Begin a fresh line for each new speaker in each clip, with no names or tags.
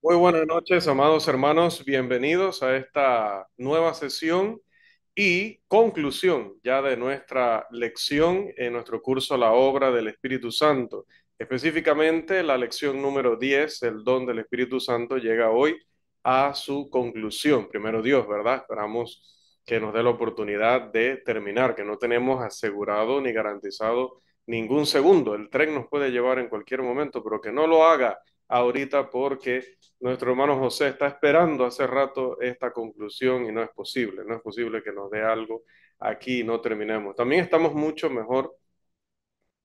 Muy buenas noches, amados hermanos. Bienvenidos a esta nueva sesión y conclusión ya de nuestra lección en nuestro curso La Obra del Espíritu Santo. Específicamente, la lección número 10, el don del Espíritu Santo, llega hoy a su conclusión. Primero Dios, ¿verdad? Esperamos que nos dé la oportunidad de terminar, que no tenemos asegurado ni garantizado ningún segundo. El tren nos puede llevar en cualquier momento, pero que no lo haga ahorita porque nuestro hermano José está esperando hace rato esta conclusión y no es posible, no es posible que nos dé algo aquí y no terminemos. También estamos mucho mejor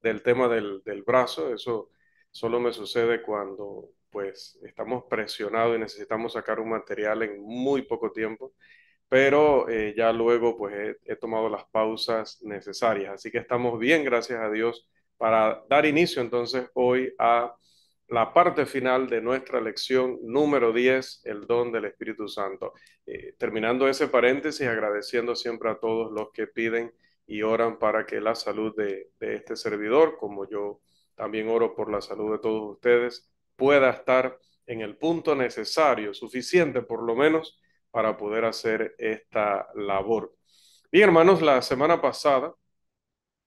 del tema del brazo, eso solo me sucede cuando pues estamos presionados y necesitamos sacar un material en muy poco tiempo, pero ya luego pues he tomado las pausas necesarias, así que estamos bien, gracias a Dios, para dar inicio entonces hoy a la parte final de nuestra lección número 10, el don del Espíritu Santo. Terminando ese paréntesis, agradeciendo siempre a todos los que piden y oran para que la salud de este servidor, como yo también oro por la salud de todos ustedes, pueda estar en el punto necesario, suficiente por lo menos, para poder hacer esta labor. Bien, hermanos, la semana pasada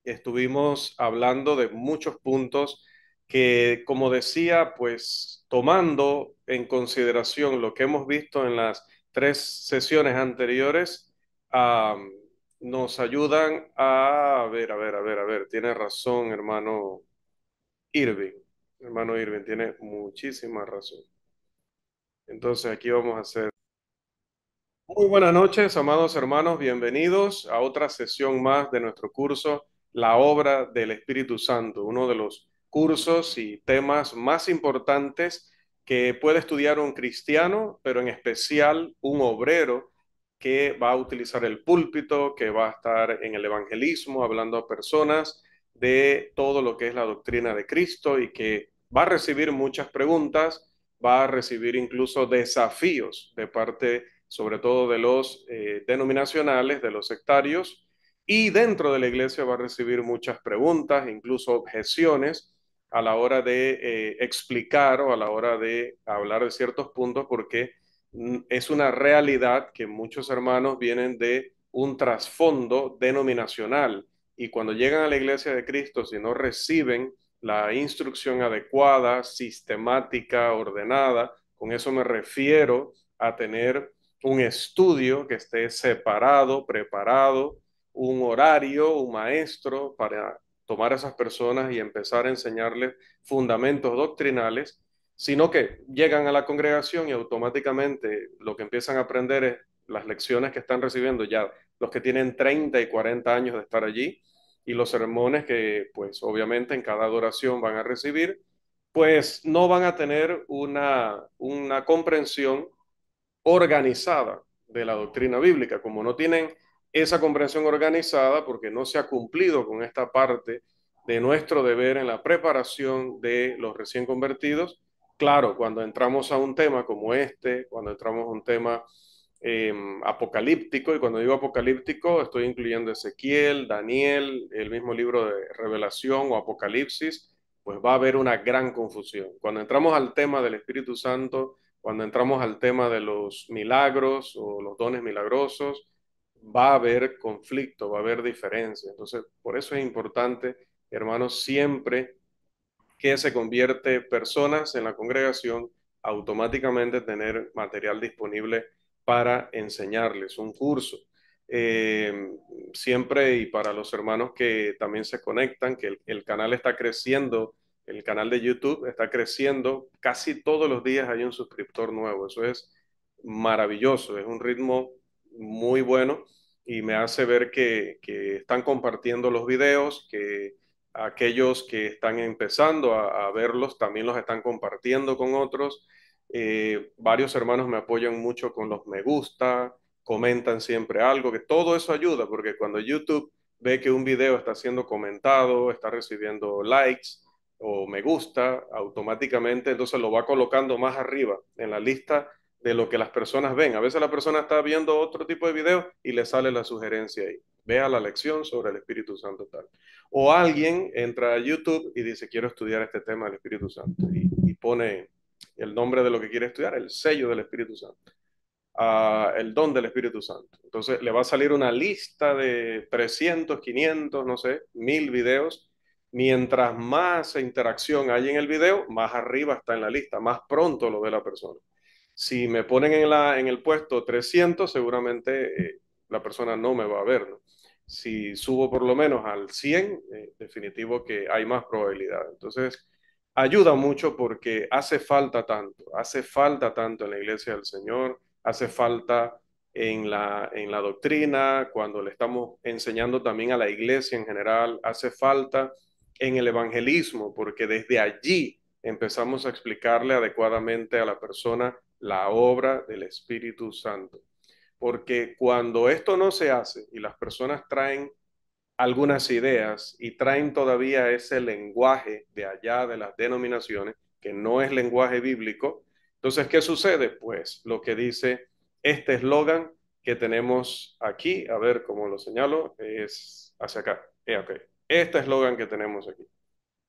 estuvimos hablando de muchos puntos que, como decía, pues tomando en consideración lo que hemos visto en las tres sesiones anteriores, um, nos ayudan a ver, tiene razón, Irving, hermano Irving, tiene muchísima razón. Entonces aquí vamos a hacer. Muy buenas noches, amados hermanos, bienvenidos a otra sesión más de nuestro curso La Obra del Espíritu Santo, uno de los cursos y temas más importantes que puede estudiar un cristiano, pero en especial un obrero que va a utilizar el púlpito, que va a estar en el evangelismo, hablando a personas de todo lo que es la doctrina de Cristo y que va a recibir muchas preguntas, va a recibir incluso desafíos de parte sobre todo de los denominacionales, de los sectarios, y dentro de la iglesia va a recibir muchas preguntas, incluso objeciones a la hora de explicar o a la hora de hablar de ciertos puntos, porque es una realidad que muchos hermanos vienen de un trasfondo denominacional y cuando llegan a la iglesia de Cristo, si no reciben la instrucción adecuada, sistemática, ordenada, con eso me refiero a tener un estudio que esté separado, preparado, un horario, un maestro para tomar a esas personas y empezar a enseñarles fundamentos doctrinales, sino que llegan a la congregación y automáticamente lo que empiezan a aprender es las lecciones que están recibiendo ya los que tienen 30 y 40 años de estar allí y los sermones que pues obviamente en cada adoración van a recibir, pues no van a tener una comprensión organizada de la doctrina bíblica. Como no tienen esa comprensión organizada, porque no se ha cumplido con esta parte de nuestro deber en la preparación de los recién convertidos, claro, cuando entramos a un tema como este, cuando entramos a un tema apocalíptico, y cuando digo apocalíptico estoy incluyendo Ezequiel, Daniel, el mismo libro de Revelación o Apocalipsis, pues va a haber una gran confusión. Cuando entramos al tema del Espíritu Santo, cuando entramos al tema de los milagros o los dones milagrosos, va a haber conflicto, va a haber diferencia. Entonces, por eso es importante, hermanos, siempre que se convierte personas en la congregación, automáticamente tener material disponible para enseñarles un curso. Eh, Siempre y para los hermanos que también se conectan, que el canal está creciendo, el canal de YouTube está creciendo, casi todos los días hay un suscriptor nuevo, eso es maravilloso, es un ritmo muy bueno y me hace ver que están compartiendo los videos, que aquellos que están empezando a verlos también los están compartiendo con otros. Varios hermanos me apoyan mucho con los me gusta, comentan siempre algo, que todo eso ayuda, porque cuando YouTube ve que un video está siendo comentado, está recibiendo likes o me gusta, automáticamente entonces lo va colocando más arriba en la lista de lo que las personas ven. A veces la persona está viendo otro tipo de video y le sale la sugerencia ahí. Vea la lección sobre el Espíritu Santo tal. O alguien entra a YouTube y dice, quiero estudiar este tema del Espíritu Santo y pone el nombre de lo que quiere estudiar, el sello del Espíritu Santo, el don del Espíritu Santo. Entonces le va a salir una lista de 300, 500, no sé, 1000 videos. Mientras más interacción hay en el video, más arriba está en la lista, más pronto lo ve la persona. Si me ponen en el puesto 300, seguramente la persona no me va a ver, ¿no? Si subo por lo menos al 100, definitivo que hay más probabilidad. Entonces, ayuda mucho porque hace falta tanto en la iglesia del Señor, hace falta en la doctrina, cuando le estamos enseñando también a la iglesia en general, hace falta en el evangelismo, porque desde allí empezamos a explicarle adecuadamente a la persona la obra del Espíritu Santo. Porque cuando esto no se hace y las personas traen algunas ideas y traen todavía ese lenguaje de allá de las denominaciones, que no es lenguaje bíblico, entonces, ¿qué sucede? Pues lo que dice este eslogan que tenemos aquí, a ver cómo lo señalo, es hacia acá. Okay. Este eslogan que tenemos aquí.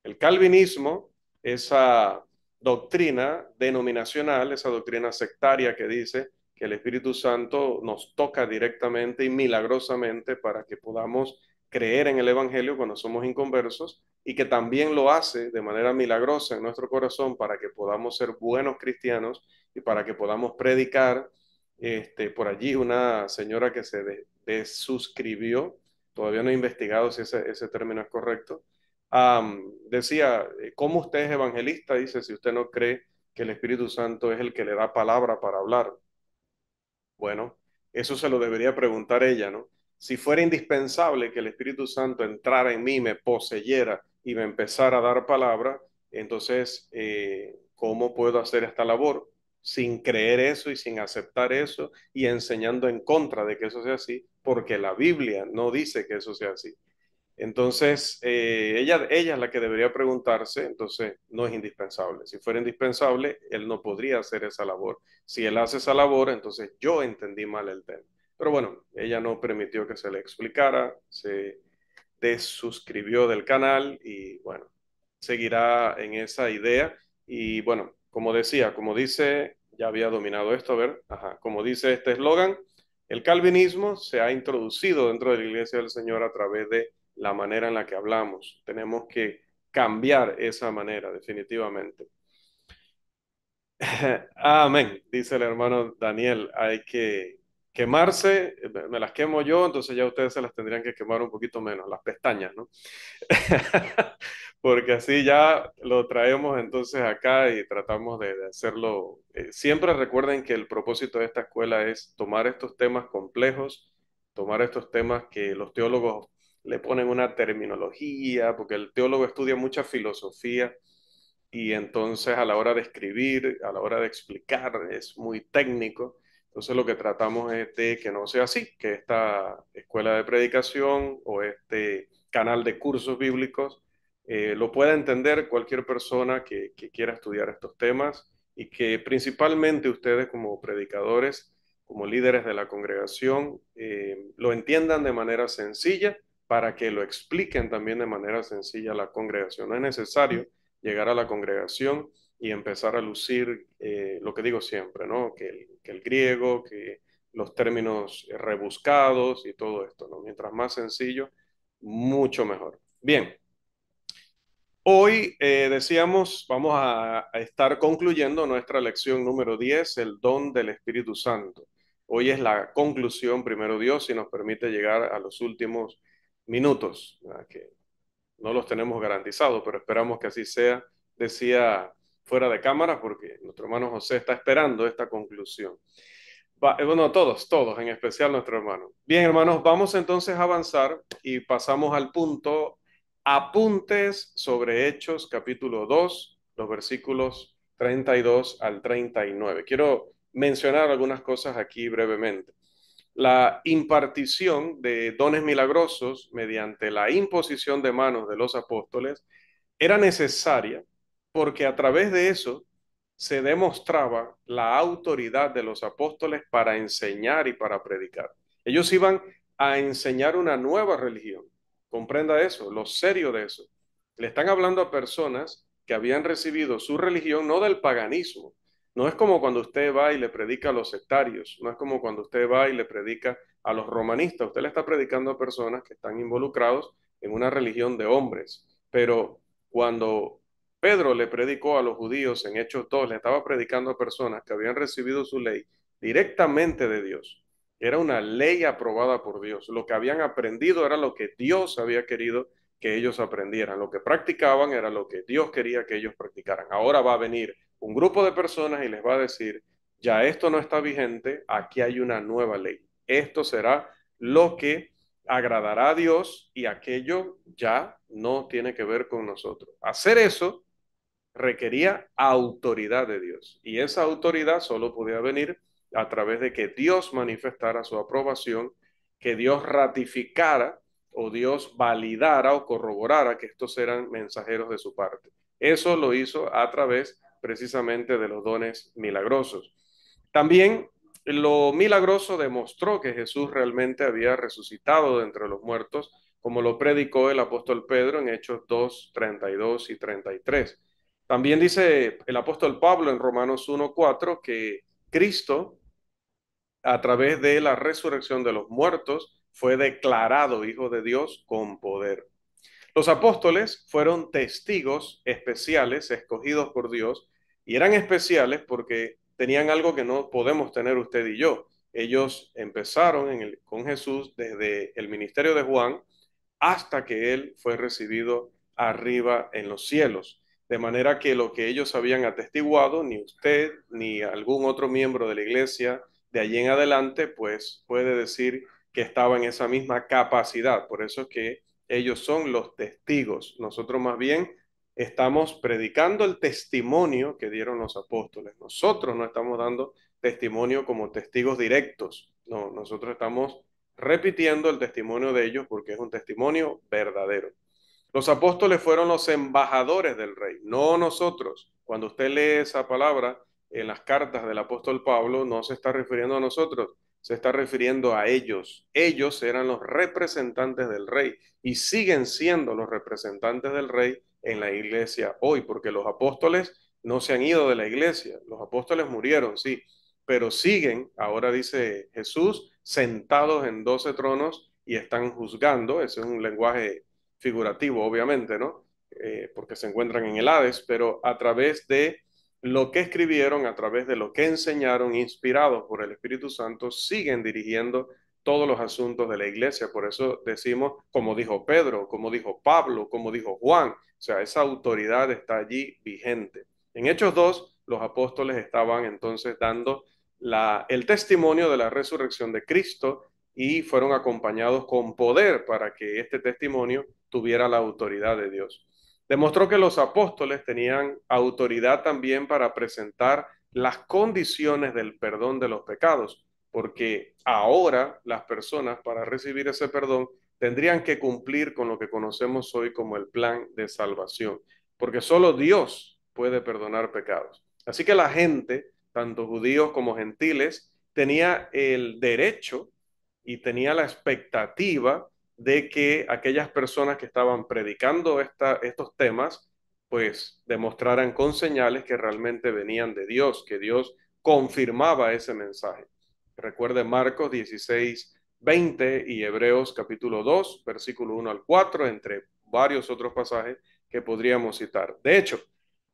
El calvinismo, esa doctrina denominacional, esa doctrina sectaria que dice que el Espíritu Santo nos toca directamente y milagrosamente para que podamos creer en el Evangelio cuando somos inconversos y que también lo hace de manera milagrosa en nuestro corazón para que podamos ser buenos cristianos y para que podamos predicar. Por allí una señora que se desuscribió, todavía no he investigado si ese término es correcto. Decía, ¿cómo usted es evangelista? Dice, si usted no cree que el Espíritu Santo es el que le da palabra para hablar. Bueno, eso se lo debería preguntar ella, ¿no? Si fuera indispensable que el Espíritu Santo entrara en mí, me poseyera y me empezara a dar palabra, entonces, ¿cómo puedo hacer esta labor? Sin creer eso y sin aceptar eso y enseñando en contra de que eso sea así, porque la Biblia no dice que eso sea así. Entonces, ella es la que debería preguntarse, entonces no es indispensable. Si fuera indispensable, él no podría hacer esa labor. Si él hace esa labor, entonces yo entendí mal el tema. Pero bueno, ella no permitió que se le explicara, se desuscribió del canal y bueno, seguirá en esa idea. Y bueno, como decía, como dice, ya había dominado esto, a ver, ajá, como dice este eslogan, el calvinismo se ha introducido dentro de la Iglesia del Señor a través de la manera en la que hablamos. Tenemos que cambiar esa manera, definitivamente. Amén, dice el hermano Daniel. Hay que quemarse, me las quemo yo, entonces ya ustedes se las tendrían que quemar un poquito menos, las pestañas, ¿no? Porque así ya lo traemos entonces acá y tratamos de hacerlo. Siempre recuerden que el propósito de esta escuela es tomar estos temas complejos, tomar estos temas que los teólogos le ponen una terminología, porque el teólogo estudia mucha filosofía y entonces a la hora de escribir, a la hora de explicar, es muy técnico. Entonces lo que tratamos es de que no sea así, que esta escuela de predicación o este canal de cursos bíblicos lo pueda entender cualquier persona que quiera estudiar estos temas y que principalmente ustedes como predicadores, como líderes de la congregación, lo entiendan de manera sencilla para que lo expliquen también de manera sencilla a la congregación. No es necesario llegar a la congregación y empezar a lucir lo que digo siempre, ¿no? Que el griego, que los términos rebuscados y todo esto, ¿no? Mientras más sencillo, mucho mejor. Bien, hoy decíamos, vamos a estar concluyendo nuestra lección número 10, el don del Espíritu Santo. Hoy es la conclusión, primero Dios, si nos permite llegar a los últimos minutos, ¿verdad? Que no los tenemos garantizados, pero esperamos que así sea, decía fuera de cámara, porque nuestro hermano José está esperando esta conclusión. Bueno, todos, en especial nuestro hermano. Bien, hermanos, vamos entonces a avanzar y pasamos al punto apuntes sobre Hechos, capítulo 2, los versículos 32 al 39. Quiero mencionar algunas cosas aquí brevemente. La impartición de dones milagrosos mediante la imposición de manos de los apóstoles era necesaria porque a través de eso se demostraba la autoridad de los apóstoles para enseñar y para predicar. Ellos iban a enseñar una nueva religión. Comprenda eso, lo serio de eso. Le están hablando a personas que habían recibido su religión no del paganismo. No es como cuando usted va y le predica a los sectarios, no es como cuando usted va y le predica a los romanistas. Usted le está predicando a personas que están involucrados en una religión de hombres. Pero cuando Pedro le predicó a los judíos en Hechos 2, le estaba predicando a personas que habían recibido su ley directamente de Dios. Era una ley aprobada por Dios. Lo que habían aprendido era lo que Dios había querido que ellos aprendieran. Lo que practicaban era lo que Dios quería que ellos practicaran. Ahora va a venir un grupo de personas y les va a decir, ya esto no está vigente, aquí hay una nueva ley. Esto será lo que agradará a Dios y aquello ya no tiene que ver con nosotros. Hacer eso requería autoridad de Dios y esa autoridad solo podía venir a través de que Dios manifestara su aprobación, que Dios ratificara o Dios validara o corroborara que estos eran mensajeros de su parte. Eso lo hizo a través precisamente de los dones milagrosos. También lo milagroso demostró que Jesús realmente había resucitado de entre los muertos, como lo predicó el apóstol Pedro en Hechos 2, 32 y 33. También dice el apóstol Pablo en Romanos 1:4 que Cristo, a través de la resurrección de los muertos, fue declarado Hijo de Dios con poder. Los apóstoles fueron testigos especiales, escogidos por Dios, y eran especiales porque tenían algo que no podemos tener usted y yo. Ellos empezaron con Jesús desde el ministerio de Juan hasta que él fue recibido arriba en los cielos. De manera que lo que ellos habían atestiguado, ni usted ni algún otro miembro de la iglesia de allí en adelante, pues puede decir que estaba en esa misma capacidad. Por eso es que ellos son los testigos. Nosotros más bien estamos predicando el testimonio que dieron los apóstoles. Nosotros no estamos dando testimonio como testigos directos. No, nosotros estamos repitiendo el testimonio de ellos porque es un testimonio verdadero. Los apóstoles fueron los embajadores del rey, no nosotros. Cuando usted lee esa palabra en las cartas del apóstol Pablo, no se está refiriendo a nosotros, se está refiriendo a ellos. Ellos eran los representantes del rey y siguen siendo los representantes del rey en la iglesia hoy, porque los apóstoles no se han ido de la iglesia, los apóstoles murieron, sí, pero siguen, ahora dice Jesús, sentados en 12 tronos y están juzgando. Ese es un lenguaje figurativo, obviamente, ¿no? Porque se encuentran en el Hades, pero a través de lo que escribieron, a través de lo que enseñaron, inspirados por el Espíritu Santo, siguen dirigiendo todos los asuntos de la iglesia. Por eso decimos, como dijo Pedro, como dijo Pablo, como dijo Juan, o sea, esa autoridad está allí vigente. En Hechos 2, los apóstoles estaban entonces dando el testimonio de la resurrección de Cristo y fueron acompañados con poder para que este testimonio tuviera la autoridad de Dios. Demostró que los apóstoles tenían autoridad también para presentar las condiciones del perdón de los pecados, porque ahora las personas para recibir ese perdón tendrían que cumplir con lo que conocemos hoy como el plan de salvación, porque solo Dios puede perdonar pecados. Así que la gente, tanto judíos como gentiles, tenía el derecho y tenía la expectativa de que aquellas personas que estaban predicando estos temas, pues demostraran con señales que realmente venían de Dios, que Dios confirmaba ese mensaje. Recuerde Marcos 16, 20 y Hebreos capítulo 2, versículo 1 al 4, entre varios otros pasajes que podríamos citar. De hecho,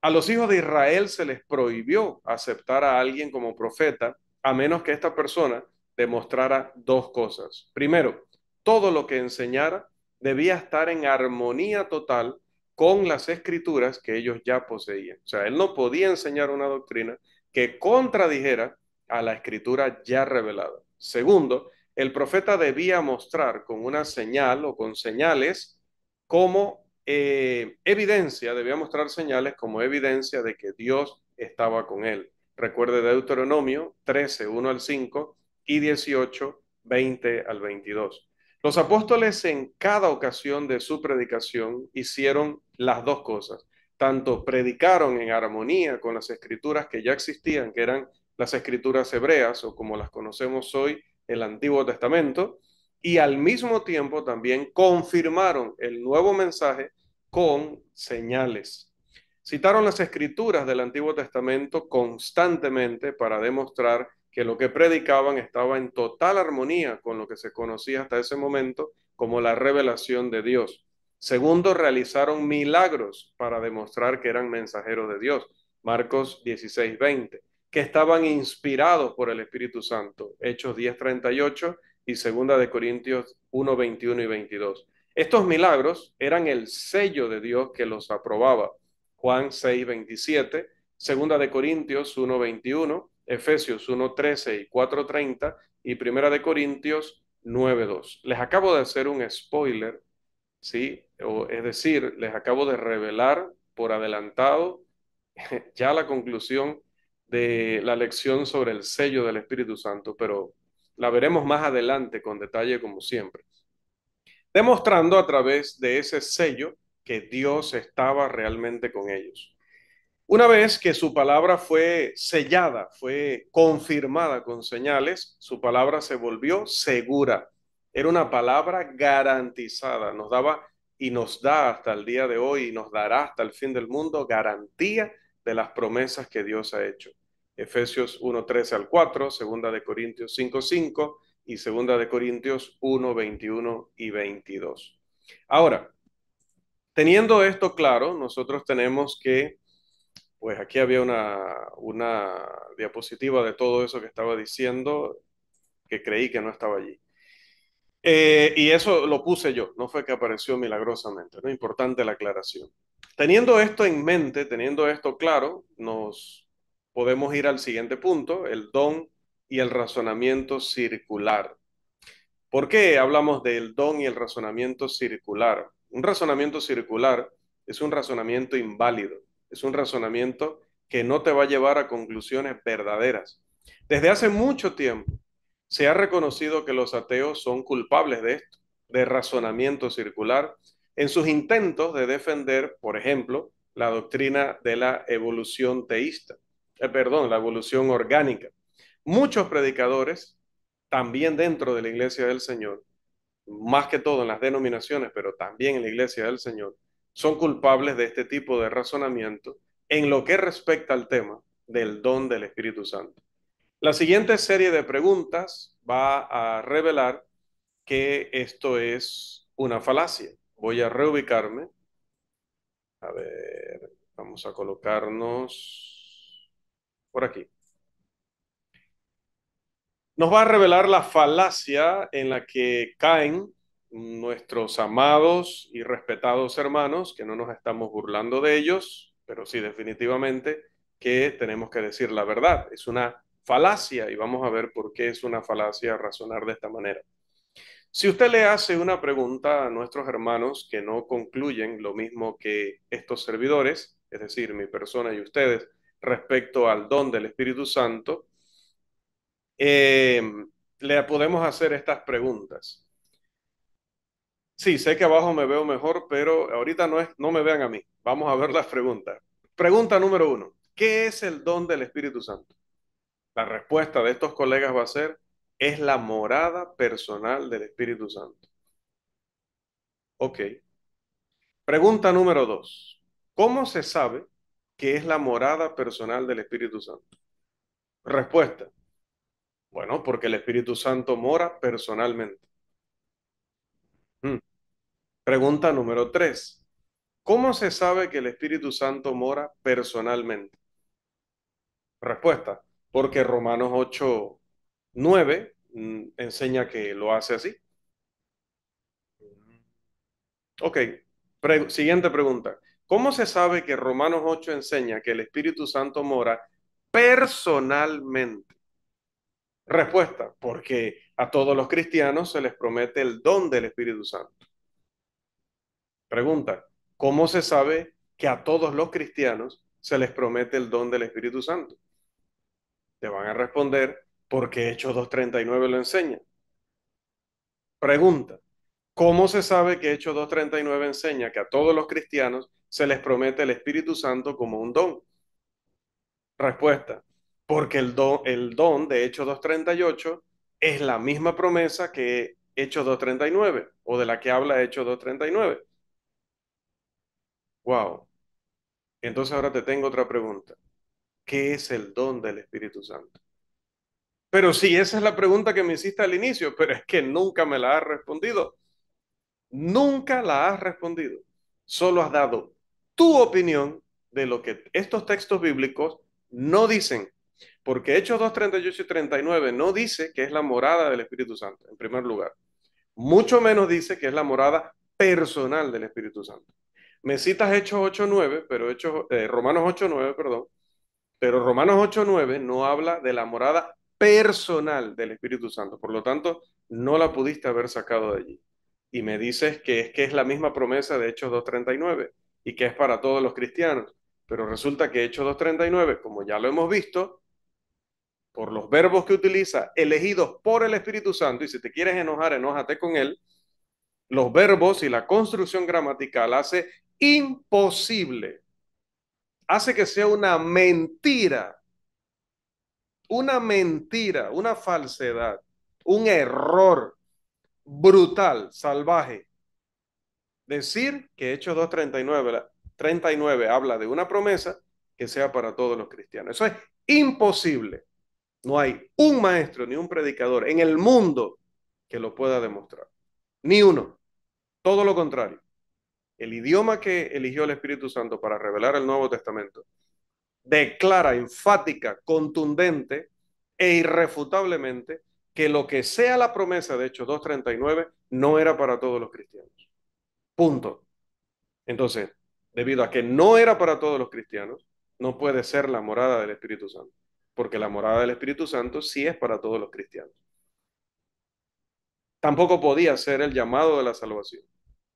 a los hijos de Israel se les prohibió aceptar a alguien como profeta, a menos que esta persona demostrara dos cosas. Primero, todo lo que enseñara debía estar en armonía total con las escrituras que ellos ya poseían. O sea, él no podía enseñar una doctrina que contradijera a la escritura ya revelada. Segundo, el profeta debía mostrar con una señal o con señales como evidencia, debía mostrar señales como evidencia de que Dios estaba con él. Recuerde Deuteronomio 13, 1 al 5 y 18, 20 al 22. Los apóstoles en cada ocasión de su predicación hicieron las dos cosas. Tanto predicaron en armonía con las escrituras que ya existían, que eran las escrituras hebreas o como las conocemos hoy, el Antiguo Testamento, y al mismo tiempo también confirmaron el nuevo mensaje con señales. Citaron las escrituras del Antiguo Testamento constantemente para demostrar que lo que predicaban estaba en total armonía con lo que se conocía hasta ese momento como la revelación de Dios. Segundo, realizaron milagros para demostrar que eran mensajeros de Dios. Marcos 16:20, que estaban inspirados por el Espíritu Santo. Hechos 10:38 y segunda de Corintios 1:21 y 22. Estos milagros eran el sello de Dios que los aprobaba. Juan 6:27, segunda de Corintios 1:21, Efesios 1:13 y 4:30 y primera de Corintios 9:2. Les acabo de hacer un spoiler, ¿sí? Es decir, les acabo de revelar por adelantado ya la conclusión de la lección sobre el sello del Espíritu Santo, pero la veremos más adelante con detalle como siempre, demostrando a través de ese sello que Dios estaba realmente con ellos. Una vez que su palabra fue sellada, fue confirmada con señales, su palabra se volvió segura. Era una palabra garantizada. Nos daba y nos da hasta el día de hoy y nos dará hasta el fin del mundo garantía de las promesas que Dios ha hecho. Efesios 1:13 al 4, segunda de Corintios 5:5 y segunda de Corintios 1:21 y 22. Ahora, teniendo esto claro, nosotros tenemos que pues aquí había una diapositiva de todo eso que estaba diciendo, que creí que no estaba allí. Y eso lo puse yo, no fue que apareció milagrosamente, ¿no? Importante la aclaración. Teniendo esto en mente, teniendo esto claro, nos podemos ir al siguiente punto, el don y el razonamiento circular. ¿Por qué hablamos del don y el razonamiento circular? Un razonamiento circular es un razonamiento inválido, es un razonamiento que no te va a llevar a conclusiones verdaderas. Desde hace mucho tiempo se ha reconocido que los ateos son culpables de esto, de razonamiento circular, en sus intentos de defender, por ejemplo, la doctrina de la evolución teísta, la evolución orgánica. Muchos predicadores también dentro de la Iglesia del Señor, más que todo en las denominaciones, pero también en la Iglesia del Señor, son culpables de este tipo de razonamiento en lo que respecta al tema del don del Espíritu Santo. La siguiente serie de preguntas va a revelar que esto es una falacia. Voy a reubicarme. A ver, vamos a colocarnos por aquí. Nos va a revelar la falacia en la que caen nuestros amados y respetados hermanos, que no nos estamos burlando de ellos, pero sí definitivamente que tenemos que decir la verdad. Es una falacia y vamos a ver por qué es una falacia razonar de esta manera. Si usted le hace una pregunta a nuestros hermanos que no concluyen lo mismo que estos servidores, es decir, mi persona y ustedes, respecto al don del Espíritu Santo, eh, le podemos hacer estas preguntas. Sí, sé que abajo me veo mejor, pero ahorita no me vean a mí. Vamos a ver las preguntas. Pregunta número 1. ¿Qué es el don del Espíritu Santo? La respuesta de estos colegas va a ser, es la morada personal del Espíritu Santo. Ok. Pregunta número 2. ¿Cómo se sabe que es la morada personal del Espíritu Santo? Respuesta. Bueno, porque el Espíritu Santo mora personalmente. Mm. Pregunta número 3. ¿Cómo se sabe que el Espíritu Santo mora personalmente? Respuesta, porque Romanos 8:9 enseña que lo hace así. Ok, siguiente pregunta. ¿Cómo se sabe que Romanos 8 enseña que el Espíritu Santo mora personalmente? Respuesta, porque a todos los cristianos se les promete el don del Espíritu Santo. Pregunta, ¿cómo se sabe que a todos los cristianos se les promete el don del Espíritu Santo? Te van a responder, porque Hechos 2:39 lo enseña. Pregunta, ¿cómo se sabe que Hechos 2:39 enseña que a todos los cristianos se les promete el Espíritu Santo como un don? Respuesta, porque el don de Hechos 2:38 es la misma promesa que Hechos 2:39 o de la que habla Hechos 2:39. Wow. Entonces ahora te tengo otra pregunta. ¿Qué es el don del Espíritu Santo? Pero sí, esa es la pregunta que me hiciste al inicio, pero es que nunca me la has respondido. Nunca la has respondido. Solo has dado tu opinión de lo que estos textos bíblicos no dicen. Porque Hechos 2, 38 y 39 no dice que es la morada del Espíritu Santo, en primer lugar. Mucho menos dice que es la morada personal del Espíritu Santo. Me citas Hechos 8:9, pero Romanos 8:9, perdón, pero Romanos 8:9 no habla de la morada personal del Espíritu Santo. Por lo tanto, no la pudiste haber sacado de allí. Y me dices que es la misma promesa de Hechos 2:39 y que es para todos los cristianos. Pero resulta que Hechos 2:39, como ya lo hemos visto, por los verbos que utiliza, elegidos por el Espíritu Santo, y si te quieres enojar, enójate con él, los verbos y la construcción gramatical hace imposible, hace que sea una falsedad, un error brutal, salvaje. Decir que Hechos 2:39 habla de una promesa que sea para todos los cristianos. Eso es imposible. No hay un maestro ni un predicador en el mundo que lo pueda demostrar. Ni uno. Todo lo contrario. El idioma que eligió el Espíritu Santo para revelar el Nuevo Testamento declara enfática, contundente e irrefutablemente que lo que sea la promesa de Hechos 2:39 no era para todos los cristianos. Punto. Entonces, debido a que no era para todos los cristianos, no puede ser la morada del Espíritu Santo, porque la morada del Espíritu Santo sí es para todos los cristianos. Tampoco podía ser el llamado de la salvación,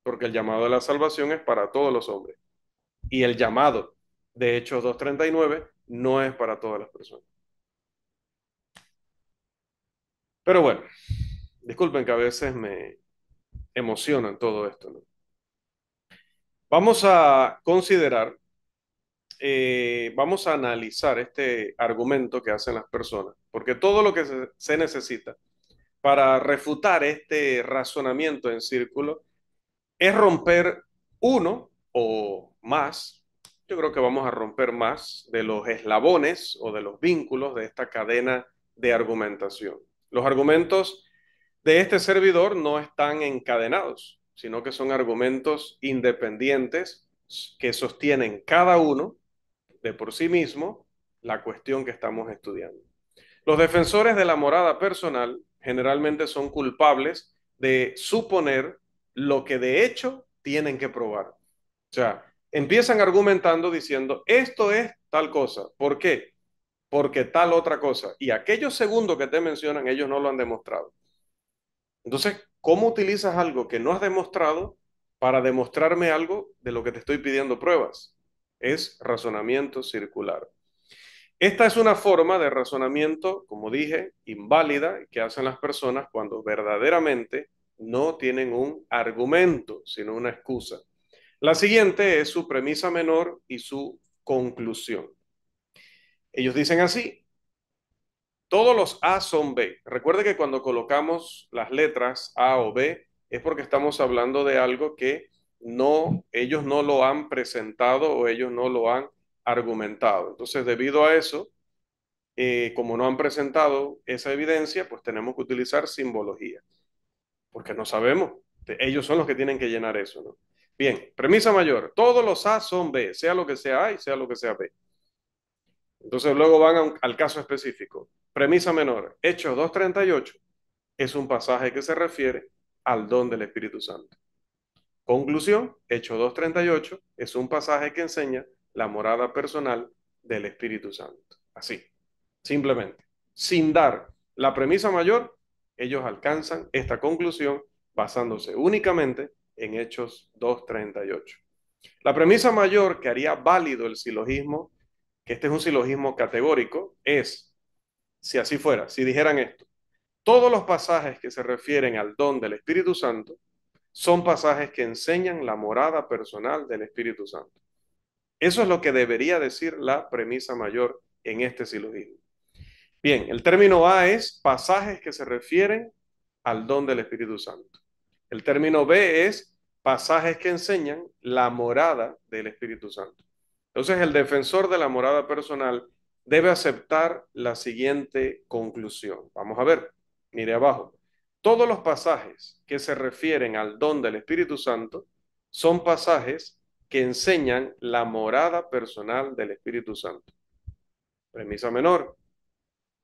porque el llamado de la salvación es para todos los hombres. Y el llamado de Hechos 2:39 no es para todas las personas. Pero bueno, disculpen que a veces me emocionan todo esto, ¿no? Vamos a considerar, vamos a analizar este argumento que hacen las personas, porque todo lo que se necesita para refutar este razonamiento en círculo es romper uno o más. Yo creo que vamos a romper más de los eslabones o de los vínculos de esta cadena de argumentación. Los argumentos de este servidor no están encadenados, sino que son argumentos independientes que sostienen cada uno de por sí mismo la cuestión que estamos estudiando. Los defensores de la morada personal generalmente son culpables de suponer lo que de hecho tienen que probar. O sea, empiezan argumentando diciendo, esto es tal cosa. ¿Por qué? Porque tal otra cosa. Y aquellos segundos que te mencionan, ellos no lo han demostrado. Entonces, ¿cómo utilizas algo que no has demostrado para demostrarme algo de lo que te estoy pidiendo pruebas? Es razonamiento circular. Esta es una forma de razonamiento, como dije, inválida que hacen las personas cuando verdaderamente no tienen un argumento, sino una excusa. La siguiente es su premisa menor y su conclusión. Ellos dicen así, todos los A son B. Recuerde que cuando colocamos las letras A o B es porque estamos hablando de algo que ellos no lo han presentado o ellos no lo han argumentado. Entonces, debido a eso, como no han presentado esa evidencia, pues tenemos que utilizar simbología, porque no sabemos. Ellos son los que tienen que llenar eso, ¿no? Bien, premisa mayor. Todos los A son B, sea lo que sea A y sea lo que sea B. Entonces luego van al caso específico. Premisa menor. Hechos 2:38 es un pasaje que se refiere al don del Espíritu Santo. Conclusión. Hechos 2:38 es un pasaje que enseña la morada personal del Espíritu Santo. Así. Simplemente, sin dar la premisa mayor, ellos alcanzan esta conclusión basándose únicamente en Hechos 2:38. La premisa mayor que haría válido el silogismo, que este es un silogismo categórico, es, si así fuera, si dijeran esto, todos los pasajes que se refieren al don del Espíritu Santo son pasajes que enseñan la morada personal del Espíritu Santo. Eso es lo que debería decir la premisa mayor en este silogismo. Bien, el término A es pasajes que se refieren al don del Espíritu Santo. El término B es pasajes que enseñan la morada del Espíritu Santo. Entonces, el defensor de la morada personal debe aceptar la siguiente conclusión. Vamos a ver, mire abajo. Todos los pasajes que se refieren al don del Espíritu Santo son pasajes que enseñan la morada personal del Espíritu Santo. Premisa menor.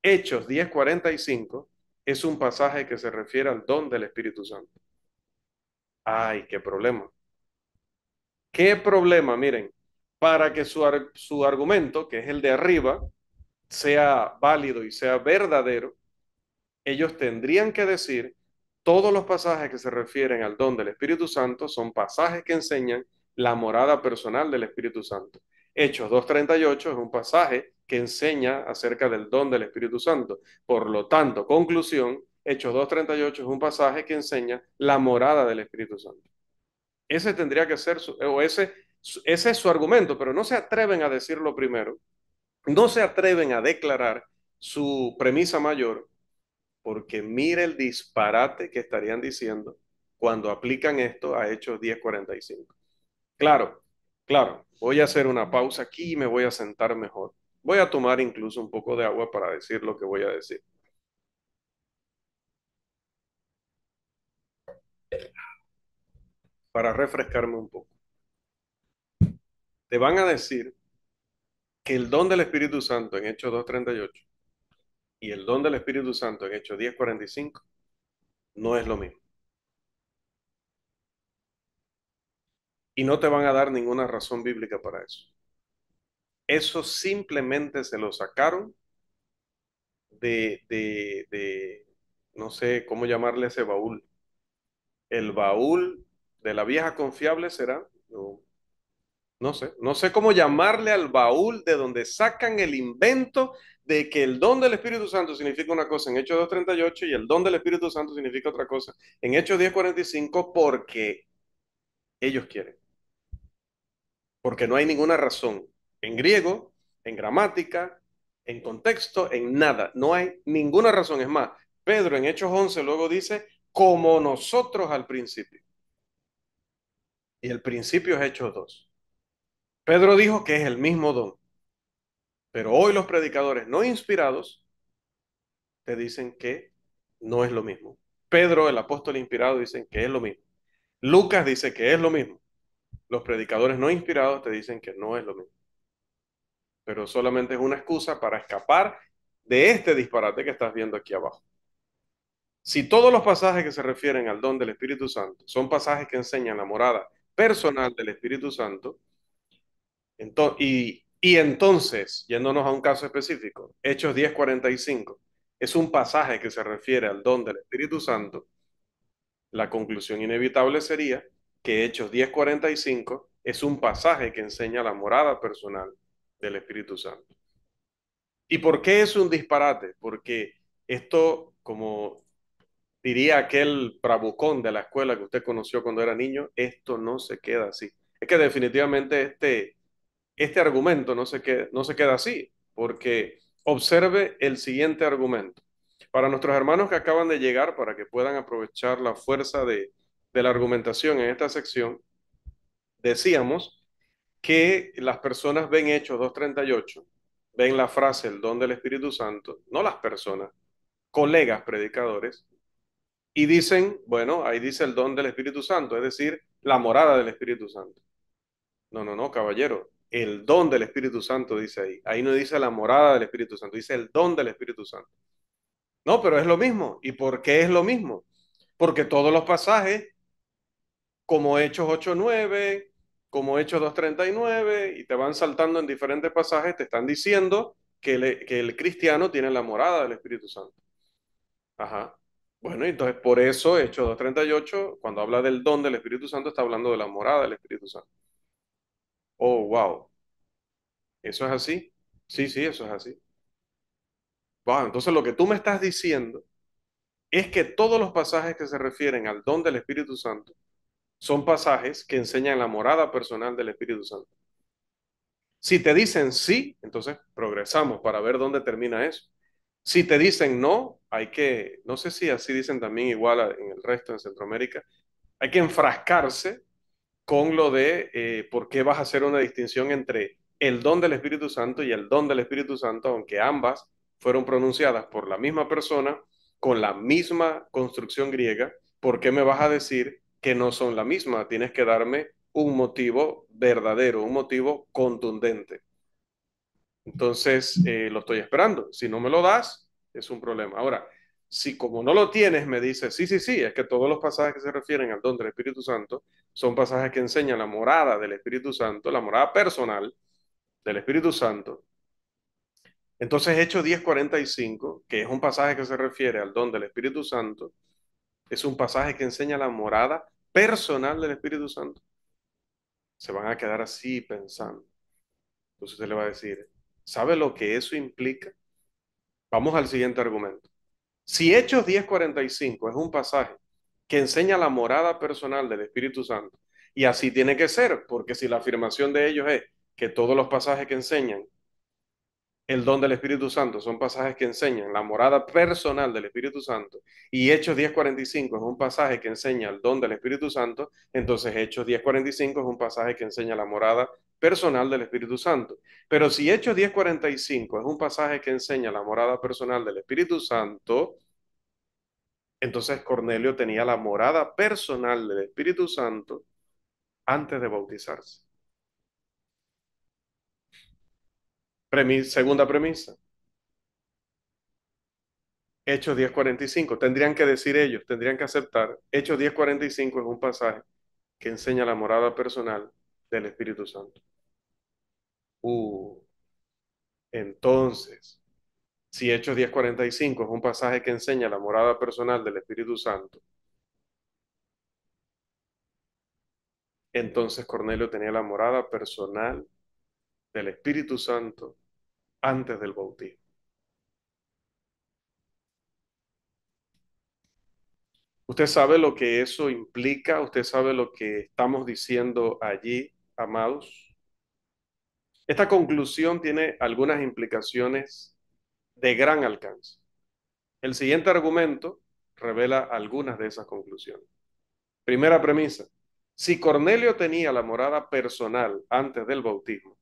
Hechos 10:45 es un pasaje que se refiere al don del Espíritu Santo. Ay, qué problema. ¿Qué problema? Miren, para que su argumento, que es el de arriba, sea válido y sea verdadero, ellos tendrían que decir, todos los pasajes que se refieren al don del Espíritu Santo son pasajes que enseñan la morada personal del Espíritu Santo. Hechos 2:38 es un pasaje que enseña acerca del don del Espíritu Santo. Por lo tanto, conclusión, Hechos 2:38 es un pasaje que enseña la morada del Espíritu Santo. Ese tendría que ser, ese es su argumento, pero no se atreven a decirlo primero, no se atreven a declarar su premisa mayor, porque mire el disparate que estarían diciendo cuando aplican esto a Hechos 10:45. Claro, claro, voy a hacer una pausa aquí y me voy a sentar mejor. Voy a tomar incluso un poco de agua para decir lo que voy a decir, para refrescarme un poco. Te van a decir que el don del Espíritu Santo en Hechos 2:38 y el don del Espíritu Santo en Hechos 10:45 no es lo mismo. Y no te van a dar ninguna razón bíblica para eso. Eso simplemente se lo sacaron no sé cómo llamarle ese baúl. El baúl de la vieja confiable será, no, no sé cómo llamarle al baúl de donde sacan el invento de que el don del Espíritu Santo significa una cosa en Hechos 2:38 y el don del Espíritu Santo significa otra cosa en Hechos 10:45 porque ellos quieren, porque no hay ninguna razón en griego, en gramática, en contexto, en nada. No hay ninguna razón. Es más, Pedro en Hechos 11 luego dice, como nosotros al principio. Y el principio es Hechos 2. Pedro dijo que es el mismo don, pero hoy los predicadores no inspirados te dicen que no es lo mismo. Pedro, el apóstol inspirado, dicen que es lo mismo. Lucas dice que es lo mismo. Los predicadores no inspirados te dicen que no es lo mismo. Pero solamente es una excusa para escapar de este disparate que estás viendo aquí abajo. Si todos los pasajes que se refieren al don del Espíritu Santo son pasajes que enseñan la morada personal del Espíritu Santo, y entonces, yéndonos a un caso específico, Hechos 10:45 es un pasaje que se refiere al don del Espíritu Santo, la conclusión inevitable sería que Hechos 10:45 es un pasaje que enseña la morada personal del Espíritu Santo. ¿Y por qué es un disparate? Porque esto, como diría aquel bravucón de la escuela que usted conoció cuando era niño, esto no se queda así. Es que definitivamente este argumento no se queda así, porque observe el siguiente argumento. Para nuestros hermanos que acaban de llegar, para que puedan aprovechar la fuerza de la argumentación en esta sección, decíamos que las personas ven Hechos 2:38, ven la frase el don del Espíritu Santo, no las personas, colegas predicadores, y dicen, bueno, ahí dice el don del Espíritu Santo, es decir, la morada del Espíritu Santo. No, no, no, caballero, el don del Espíritu Santo dice ahí. Ahí no dice la morada del Espíritu Santo, dice el don del Espíritu Santo. No, pero es lo mismo. ¿Y por qué es lo mismo? Porque todos los pasajes, como Hechos 8:9, como Hechos 2:39, y te van saltando en diferentes pasajes, te están diciendo que el cristiano tiene la morada del Espíritu Santo. Ajá. Bueno, entonces por eso Hechos 2:38, cuando habla del don del Espíritu Santo, está hablando de la morada del Espíritu Santo. Oh, wow. ¿Eso es así? Sí, sí, eso es así. Wow, entonces lo que tú me estás diciendo es que todos los pasajes que se refieren al don del Espíritu Santo son pasajes que enseñan la morada personal del Espíritu Santo. Si te dicen sí, entonces progresamos para ver dónde termina eso. Si te dicen no, no sé si así dicen también igual en el resto de Centroamérica, hay que enfrascarse con lo de por qué vas a hacer una distinción entre el don del Espíritu Santo y el don del Espíritu Santo, aunque ambas fueron pronunciadas por la misma persona, con la misma construcción griega, ¿por qué me vas a decir que no son la misma? Tienes que darme un motivo verdadero, un motivo contundente. Entonces, lo estoy esperando. Si no me lo das, es un problema. Ahora, si como no lo tienes, me dices, sí, sí, sí, es que todos los pasajes que se refieren al don del Espíritu Santo son pasajes que enseñan la morada del Espíritu Santo, la morada personal del Espíritu Santo. Entonces, Hechos 10:45, que es un pasaje que se refiere al don del Espíritu Santo, es un pasaje que enseña la morada personal del Espíritu Santo. Se van a quedar así pensando. Entonces se le va a decir, ¿sabe lo que eso implica? Vamos al siguiente argumento. Si Hechos 10:45 es un pasaje que enseña la morada personal del Espíritu Santo, y así tiene que ser, porque si la afirmación de ellos es que todos los pasajes que enseñan el don del Espíritu Santo son pasajes que enseñan la morada personal del Espíritu Santo, y Hechos 10:45 es un pasaje que enseña el don del Espíritu Santo, entonces Hechos 10:45 es un pasaje que enseña la morada personal del Espíritu Santo. Pero si Hechos 10:45 es un pasaje que enseña la morada personal del Espíritu Santo, entonces Cornelio tenía la morada personal del Espíritu Santo antes de bautizarse. Segunda premisa. Hechos 10:45. Tendrían que decir ellos, tendrían que aceptar. Hechos 10:45 es un pasaje que enseña la morada personal del Espíritu Santo. Uh, entonces, si Hechos 10:45 es un pasaje que enseña la morada personal del Espíritu Santo, entonces Cornelio tenía la morada personal del Espíritu Santo antes del bautismo. Usted sabe lo que eso implica, usted sabe lo que estamos diciendo allí, amados. Esta conclusión tiene algunas implicaciones de gran alcance. El siguiente argumento revela algunas de esas conclusiones. Primera premisa, si Cornelio tenía la morada personal antes del bautismo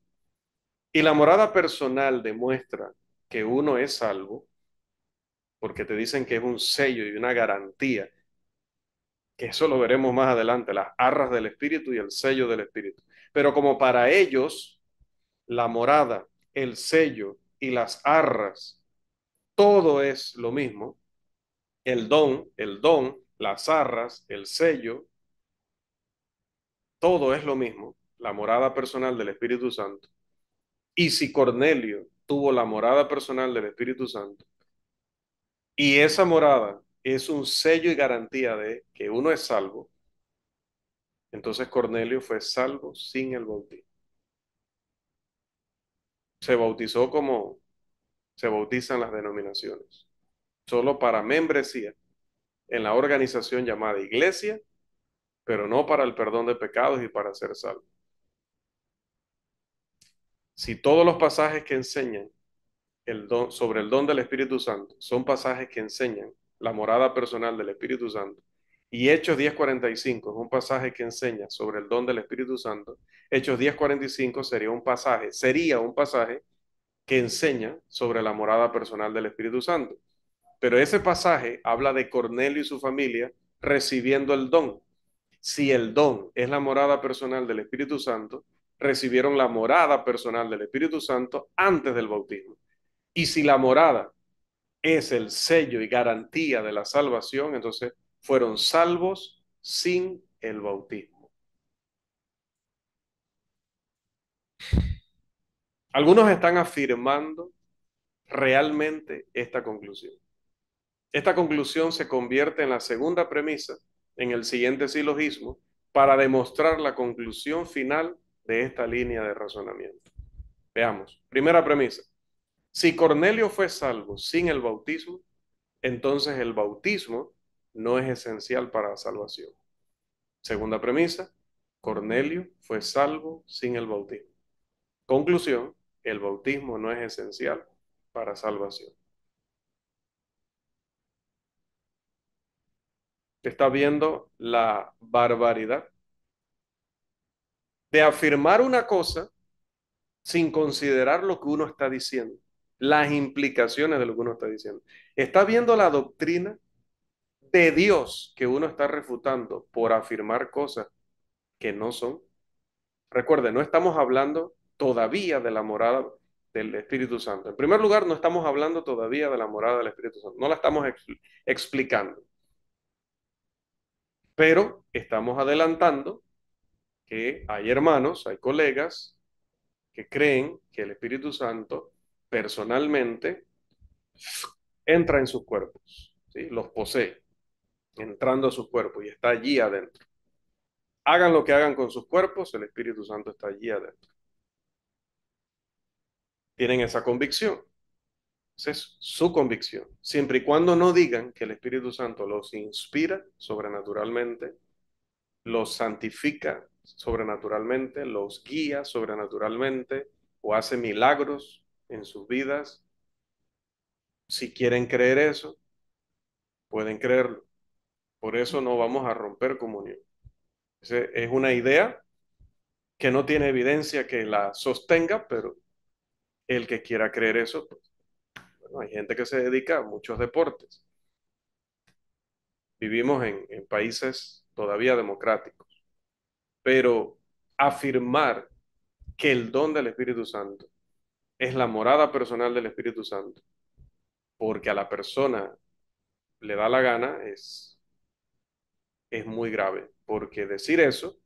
y la morada personal demuestra que uno es salvo, porque te dicen que es un sello y una garantía, que eso lo veremos más adelante, las arras del Espíritu y el sello del Espíritu. Pero como para ellos la morada, el sello y las arras, todo es lo mismo, el don, las arras, el sello, todo es lo mismo, la morada personal del Espíritu Santo. Y si Cornelio tuvo la morada personal del Espíritu Santo, y esa morada es un sello y garantía de que uno es salvo, entonces Cornelio fue salvo sin el bautismo. Se bautizó como se bautizan las denominaciones, solo para membresía en la organización llamada iglesia, pero no para el perdón de pecados y para ser salvo. Si todos los pasajes que enseñan sobre el don del Espíritu Santo son pasajes que enseñan la morada personal del Espíritu Santo, y Hechos 10:45 es un pasaje que enseña sobre el don del Espíritu Santo, Hechos 10:45 sería un pasaje que enseña sobre la morada personal del Espíritu Santo. Pero ese pasaje habla de Cornelio y su familia recibiendo el don. Si el don es la morada personal del Espíritu Santo, recibieron la morada personal del Espíritu Santo antes del bautismo. Y si la morada es el sello y garantía de la salvación, entonces fueron salvos sin el bautismo. Algunos están afirmando realmente esta conclusión. Esta conclusión se convierte en la segunda premisa en el siguiente silogismo para demostrar la conclusión final de esta línea de razonamiento. Veamos. Primera premisa. Si Cornelio fue salvo sin el bautismo, entonces el bautismo no es esencial para la salvación. Segunda premisa. Cornelio fue salvo sin el bautismo. Conclusión. El bautismo no es esencial para salvación. Está viendo la barbaridad de afirmar una cosa sin considerar lo que uno está diciendo, las implicaciones de lo que uno está diciendo. Está viendo la doctrina de Dios que uno está refutando por afirmar cosas que no son. Recuerde, no estamos hablando todavía de la morada del Espíritu Santo. En primer lugar, no estamos hablando todavía de la morada del Espíritu Santo. No la estamos explicando, pero estamos adelantando que hay hermanos, hay colegas que creen que el Espíritu Santo personalmente entra en sus cuerpos, ¿sí? Los posee, entrando a sus cuerpos y está allí adentro. Hagan lo que hagan con sus cuerpos, el Espíritu Santo está allí adentro. Tienen esa convicción. Esa es su convicción. Siempre y cuando no digan que el Espíritu Santo los inspira sobrenaturalmente, los santifica sobrenaturalmente, los guía sobrenaturalmente o hace milagros en sus vidas. Si quieren creer eso, pueden creerlo. Por eso no vamos a romper comunión. Es una idea que no tiene evidencia que la sostenga, pero el que quiera creer eso, pues, bueno, hay gente que se dedica a muchos deportes. Vivimos en países todavía democráticos, pero afirmar que el don del Espíritu Santo es la morada personal del Espíritu Santo, porque a la persona le da la gana, es muy grave, porque decir eso,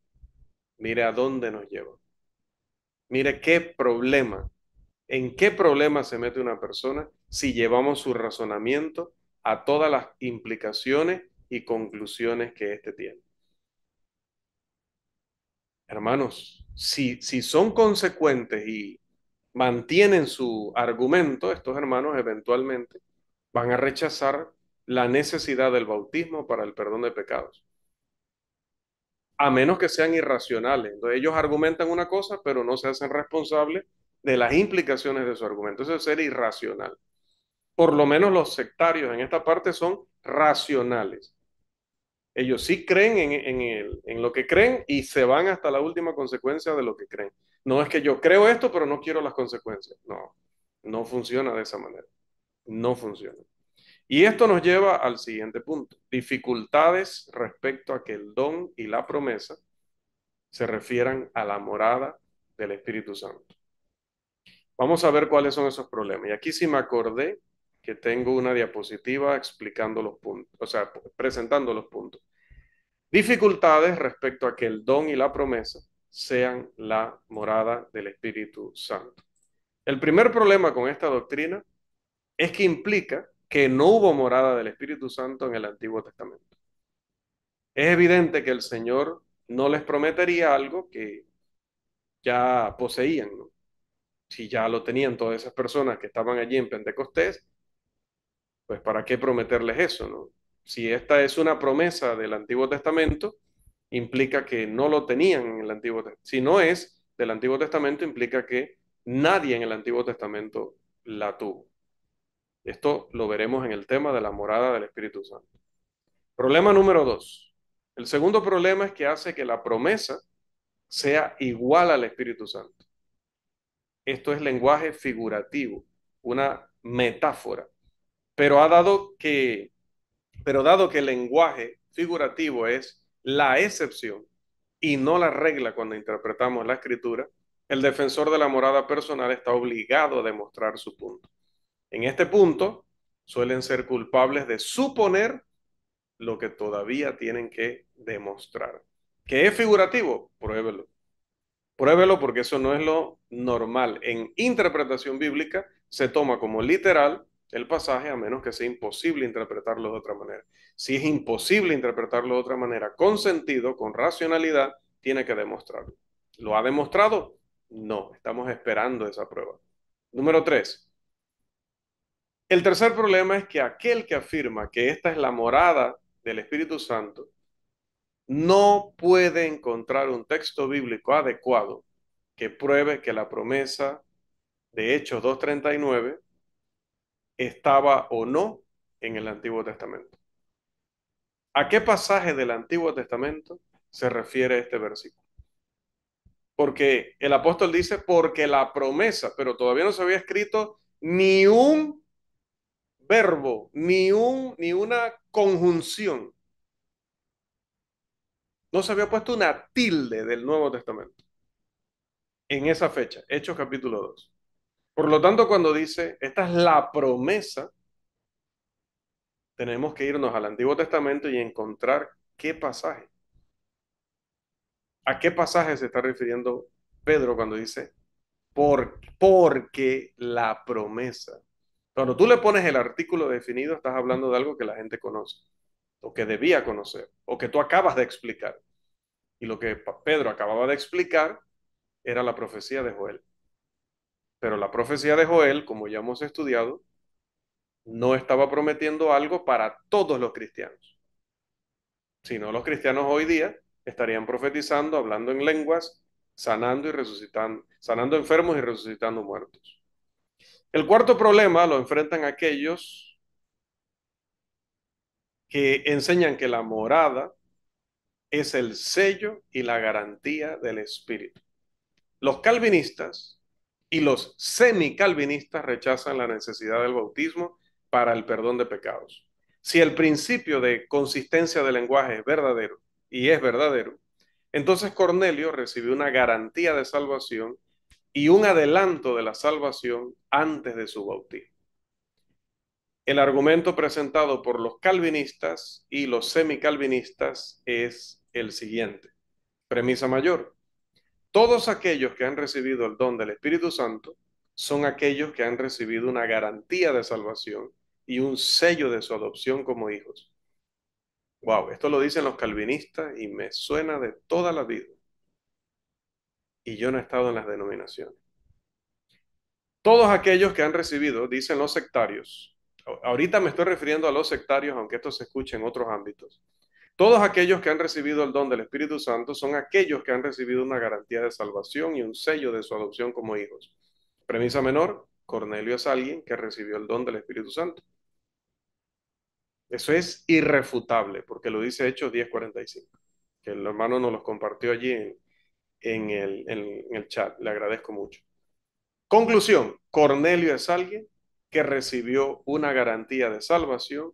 mire a dónde nos lleva. Mire qué problema, en qué problema se mete una persona si llevamos su razonamiento a todas las implicaciones y conclusiones que éste tiene. Hermanos, si son consecuentes y mantienen su argumento, estos hermanos eventualmente van a rechazar la necesidad del bautismo para el perdón de pecados, a menos que sean irracionales. Entonces ellos argumentan una cosa, pero no se hacen responsables de las implicaciones de su argumento. Eso es ser irracional. Por lo menos los sectarios en esta parte son racionales. Ellos sí creen en lo que creen y se van hasta la última consecuencia de lo que creen. No es que yo creo esto, pero no quiero las consecuencias. No, no funciona de esa manera. No funciona. Y esto nos lleva al siguiente punto. Dificultades respecto a que el don y la promesa se refieran a la morada del Espíritu Santo. Vamos a ver cuáles son esos problemas. Y aquí sí me acordé que tengo una diapositiva explicando los puntos, o sea, presentando los puntos. Dificultades respecto a que el don y la promesa sean la morada del Espíritu Santo. El primer problema con esta doctrina es que implica que no hubo morada del Espíritu Santo en el Antiguo Testamento. Es evidente que el Señor no les prometería algo que ya poseían, ¿no? Si ya lo tenían todas esas personas que estaban allí en Pentecostés, pues ¿para qué prometerles eso, no? Si esta es una promesa del Antiguo Testamento, implica que no lo tenían en el Antiguo Testamento. Si no es del Antiguo Testamento, implica que nadie en el Antiguo Testamento la tuvo. Esto lo veremos en el tema de la morada del Espíritu Santo. Problema número 2. El segundo problema es que hace que la promesa sea igual al Espíritu Santo. Esto es lenguaje figurativo, una metáfora. Pero dado que el lenguaje figurativo es la excepción y no la regla cuando interpretamos la escritura, el defensor de la morada personal está obligado a demostrar su punto. En este punto, suelen ser culpables de suponer lo que todavía tienen que demostrar. ¿Que es figurativo? Pruébelo. Pruébelo porque eso no es lo normal. En interpretación bíblica se toma como literal el pasaje a menos que sea imposible interpretarlo de otra manera. Si es imposible interpretarlo de otra manera con sentido, con racionalidad, tiene que demostrarlo. ¿Lo ha demostrado? No, estamos esperando esa prueba. Número 3. El tercer problema es que aquel que afirma que esta es la morada del Espíritu Santo no puede encontrar un texto bíblico adecuado que pruebe que la promesa de Hechos 2:39 estaba o no en el Antiguo Testamento. ¿A qué pasaje del Antiguo Testamento se refiere este versículo? Porque el apóstol dice, porque la promesa, pero todavía no se había escrito ni un verbo, ni una conjunción. No se había puesto una tilde del Nuevo Testamento en esa fecha, Hechos capítulo 2. Por lo tanto, cuando dice, esta es la promesa, tenemos que irnos al Antiguo Testamento y encontrar qué pasaje. ¿A qué pasaje se está refiriendo Pedro cuando dice, porque la promesa? Cuando tú le pones el artículo definido, estás hablando de algo que la gente conoce, o que debía conocer, o que tú acabas de explicar. Y lo que Pedro acababa de explicar era la profecía de Joel. Pero la profecía de Joel, como ya hemos estudiado, no estaba prometiendo algo para todos los cristianos, sino los cristianos hoy día estarían profetizando, hablando en lenguas, sanando y resucitando, sanando enfermos y resucitando muertos. El cuarto problema lo enfrentan aquellos que enseñan que la morada es el sello y la garantía del Espíritu. Los calvinistas y los semicalvinistas rechazan la necesidad del bautismo para el perdón de pecados. Si el principio de consistencia del lenguaje es verdadero, y es verdadero, entonces Cornelio recibió una garantía de salvación y un adelanto de la salvación antes de su bautismo. El argumento presentado por los calvinistas y los semicalvinistas es el siguiente. Premisa mayor. Todos aquellos que han recibido el don del Espíritu Santo son aquellos que han recibido una garantía de salvación y un sello de su adopción como hijos. Wow, esto lo dicen los calvinistas y me suena de toda la vida. Y yo no he estado en las denominaciones. Todos aquellos que han recibido, dicen los sectarios, ahorita me estoy refiriendo a los sectarios, aunque esto se escuche en otros ámbitos. Todos aquellos que han recibido el don del Espíritu Santo son aquellos que han recibido una garantía de salvación y un sello de su adopción como hijos. Premisa menor, Cornelio es alguien que recibió el don del Espíritu Santo. Eso es irrefutable, porque lo dice Hechos 10:45, que el hermano nos los compartió allí en el chat. Le agradezco mucho. Conclusión, Cornelio es alguien que recibió una garantía de salvación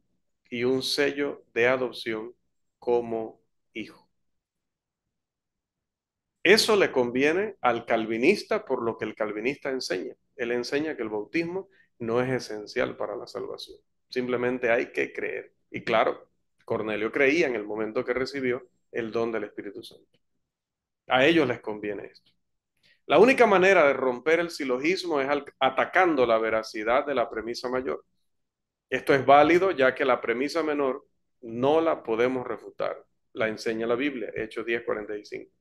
y un sello de adopción como hijo. Eso le conviene al calvinista por lo que el calvinista enseña. Él enseña que el bautismo no es esencial para la salvación. Simplemente hay que creer. Y claro, Cornelio creía en el momento que recibió el don del Espíritu Santo. A ellos les conviene esto. La única manera de romper el silogismo es atacando la veracidad de la premisa mayor. Esto es válido ya que la premisa menor no la podemos refutar. La enseña la Biblia, Hechos 10:45.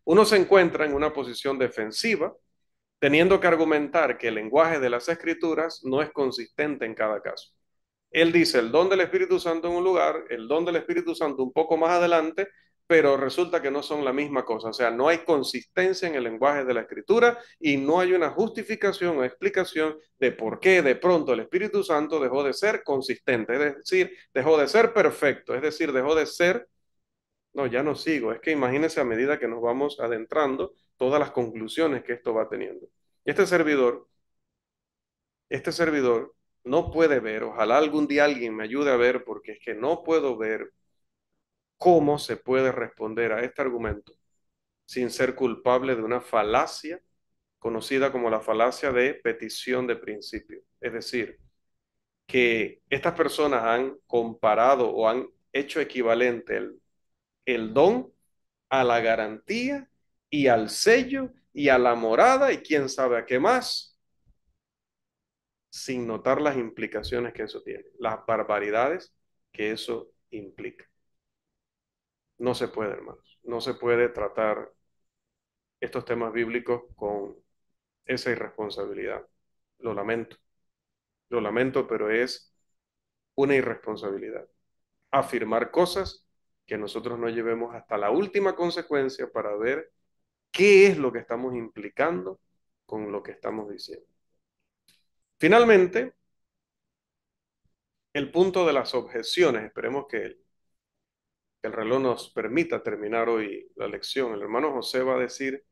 Uno se encuentra en una posición defensiva, teniendo que argumentar que el lenguaje de las escrituras no es consistente en cada caso. Él dice el don del Espíritu Santo en un lugar, el don del Espíritu Santo un poco más adelante, pero resulta que no son la misma cosa. O sea, no hay consistencia en el lenguaje de la Escritura y no hay una justificación o explicación de por qué de pronto el Espíritu Santo dejó de ser consistente, es decir, dejó de ser perfecto, es decir, dejó de ser. No, ya no sigo. Es que imagínense a medida que nos vamos adentrando todas las conclusiones que esto va teniendo. Este servidor no puede ver, ojalá algún día alguien me ayude a ver, porque es que no puedo ver cómo se puede responder a este argumento sin ser culpable de una falacia conocida como la falacia de petición de principio. Es decir, que estas personas han comparado o han hecho equivalente el don a la garantía y al sello y a la morada y quién sabe a qué más, sin notar las implicaciones que eso tiene, las barbaridades que eso implica. No se puede, hermanos, no se puede tratar estos temas bíblicos con esa irresponsabilidad. Lo lamento, lo lamento, pero es una irresponsabilidad. Afirmar cosas que nosotros no llevemos hasta la última consecuencia para ver qué es lo que estamos implicando con lo que estamos diciendo. Finalmente, el punto de las objeciones. Esperemos que el reloj nos permita terminar hoy la lección. El hermano José va a decir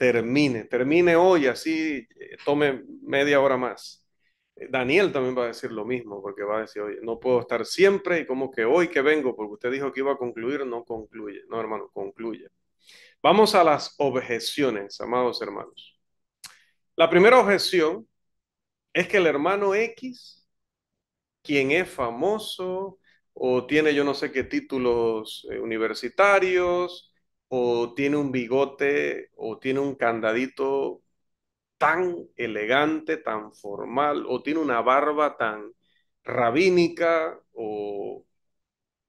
termine hoy, así tome media hora más. Daniel también va a decir lo mismo, porque va a decir, oye, no puedo estar siempre y como que hoy que vengo, porque usted dijo que iba a concluir, no concluye. No, hermano, concluye. Vamos a las objeciones, amados hermanos. La primera objeción es que el hermano X, quien es famoso o tiene yo no sé qué títulos universitarios, o tiene un bigote o tiene un candadito tan elegante, tan formal, o tiene una barba tan rabínica, o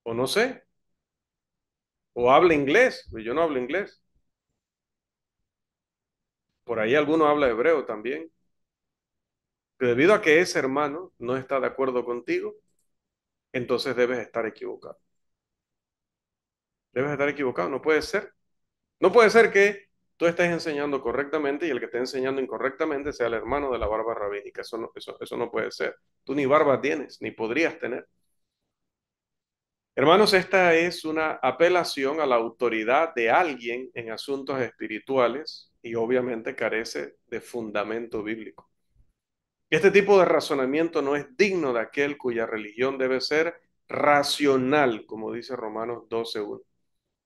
no sé, o habla inglés, pues yo no hablo inglés. Por ahí alguno habla hebreo también. Pero debido a que ese hermano no está de acuerdo contigo, entonces debes estar equivocado. Debes estar equivocado, no puede ser. No puede ser que tú estés enseñando correctamente y el que esté enseñando incorrectamente sea el hermano de la barba rabínica. Eso no puede ser. Tú ni barba tienes, ni podrías tener. Hermanos, esta es una apelación a la autoridad de alguien en asuntos espirituales y obviamente carece de fundamento bíblico. Este tipo de razonamiento no es digno de aquel cuya religión debe ser racional, como dice Romanos 12:1.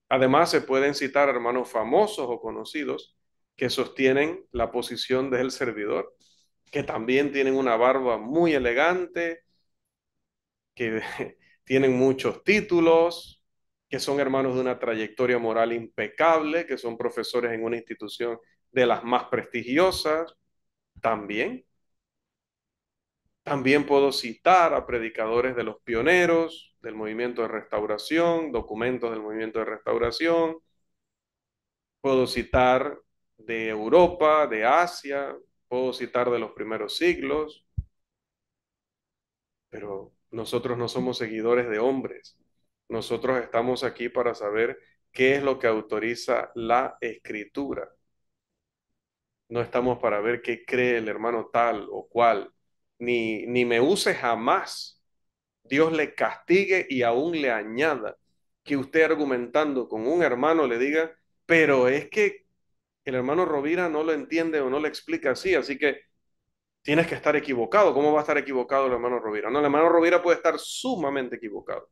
Además, se pueden citar hermanos famosos o conocidos que sostienen la posición del servidor, que también tienen una barba muy elegante, que tienen muchos títulos, que son hermanos de una trayectoria moral impecable, que son profesores en una institución de las más prestigiosas. También, también puedo citar a predicadores de los pioneros del movimiento de restauración, documentos del movimiento de restauración. Puedo citar de Europa, de Asia, puedo citar de los primeros siglos, pero nosotros no somos seguidores de hombres. Nosotros estamos aquí para saber qué es lo que autoriza la escritura. No estamos para ver qué cree el hermano tal o cual, ni me use jamás. Dios le castigue y aún le añada que usted argumentando con un hermano le diga, pero es que el hermano Rovira no lo entiende o no le explica así, así que tienes que estar equivocado. ¿Cómo va a estar equivocado el hermano Rovira? No, el hermano Rovira puede estar sumamente equivocado.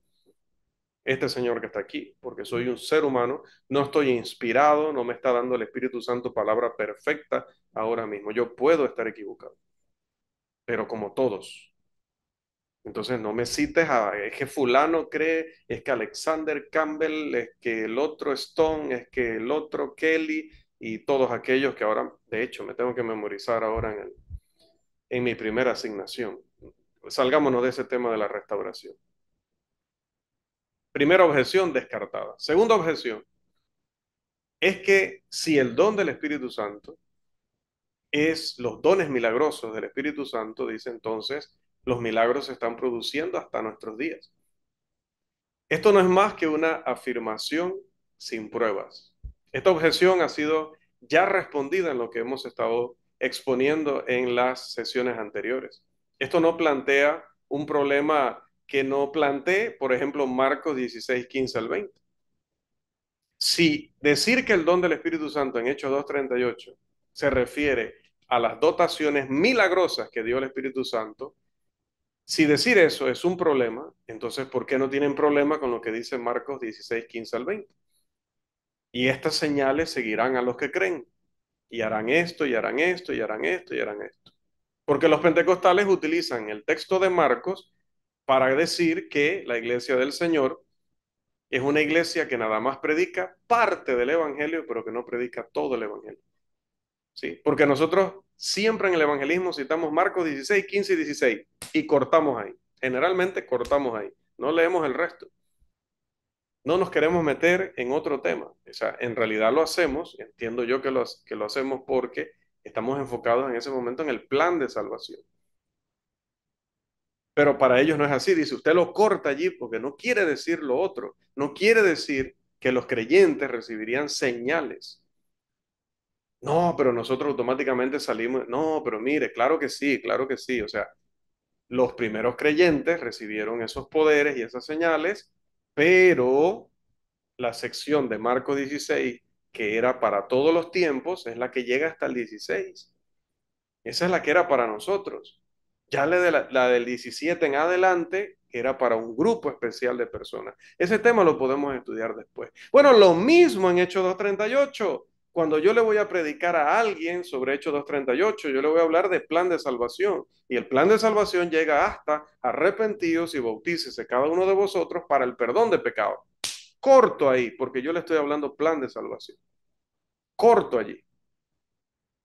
Este señor que está aquí, porque soy un ser humano, no estoy inspirado, no me está dando el Espíritu Santo palabra perfecta ahora mismo. Yo puedo estar equivocado, pero como todos. Entonces no me cites a, es que fulano cree, es que Alexander Campbell, es que el otro Stone, es que el otro Kelly y todos aquellos que ahora, de hecho, me tengo que memorizar ahora en mi primera asignación. Salgámonos de ese tema de la restauración. Primera objeción descartada. Segunda objeción es que si el don del Espíritu Santo es los dones milagrosos del Espíritu Santo, dice entonces, los milagros se están produciendo hasta nuestros días. Esto no es más que una afirmación sin pruebas. Esta objeción ha sido ya respondida en lo que hemos estado exponiendo en las sesiones anteriores. Esto no plantea un problema que no plantee, por ejemplo, Marcos 16:15 al 20. Si decir que el don del Espíritu Santo en Hechos 2:38 se refiere a las dotaciones milagrosas que dio el Espíritu Santo, si decir eso es un problema, entonces ¿por qué no tienen problema con lo que dice Marcos 16:15 al 20? Y estas señales seguirán a los que creen, y harán esto, y harán esto, y harán esto, y harán esto. Porque los pentecostales utilizan el texto de Marcos para decir que la iglesia del Señor es una iglesia que nada más predica parte del evangelio, pero que no predica todo el evangelio. ¿Sí? Porque nosotros siempre en el evangelismo citamos Marcos 16, 15 y 16 y cortamos ahí. Generalmente cortamos ahí. No leemos el resto. No nos queremos meter en otro tema. O sea, en realidad lo hacemos, entiendo yo que lo hacemos porque estamos enfocados en ese momento en el plan de salvación. Pero para ellos no es así. Dice, usted lo corta allí porque no quiere decir lo otro. No quiere decir que los creyentes recibirían señales. No, pero nosotros automáticamente salimos. No, pero mire, claro que sí, claro que sí. O sea, los primeros creyentes recibieron esos poderes y esas señales, pero la sección de Marcos 16 que era para todos los tiempos, es la que llega hasta el 16. Esa es la que era para nosotros. Ya la del 17 en adelante era para un grupo especial de personas. Ese tema lo podemos estudiar después. Bueno, lo mismo en Hechos 2:38. Cuando yo le voy a predicar a alguien sobre Hechos 2:38, yo le voy a hablar de plan de salvación. Y el plan de salvación llega hasta arrepentidos y bautícese cada uno de vosotros para el perdón de pecados. Corto ahí, porque yo le estoy hablando plan de salvación. Corto allí.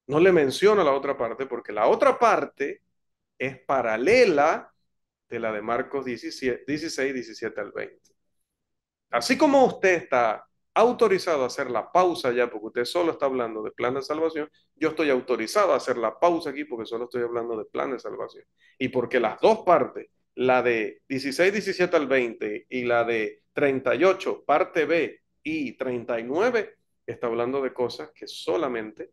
No le menciono la otra parte porque la otra parte es paralela de la de Marcos 17, 16, 17 al 20. Así como usted está autorizado a hacer la pausa ya porque usted solo está hablando de plan de salvación, yo estoy autorizado a hacer la pausa aquí porque solo estoy hablando de plan de salvación. Y porque las dos partes, la de 16, 17 al 20 y la de 38, parte B y 39, está hablando de cosas que solamente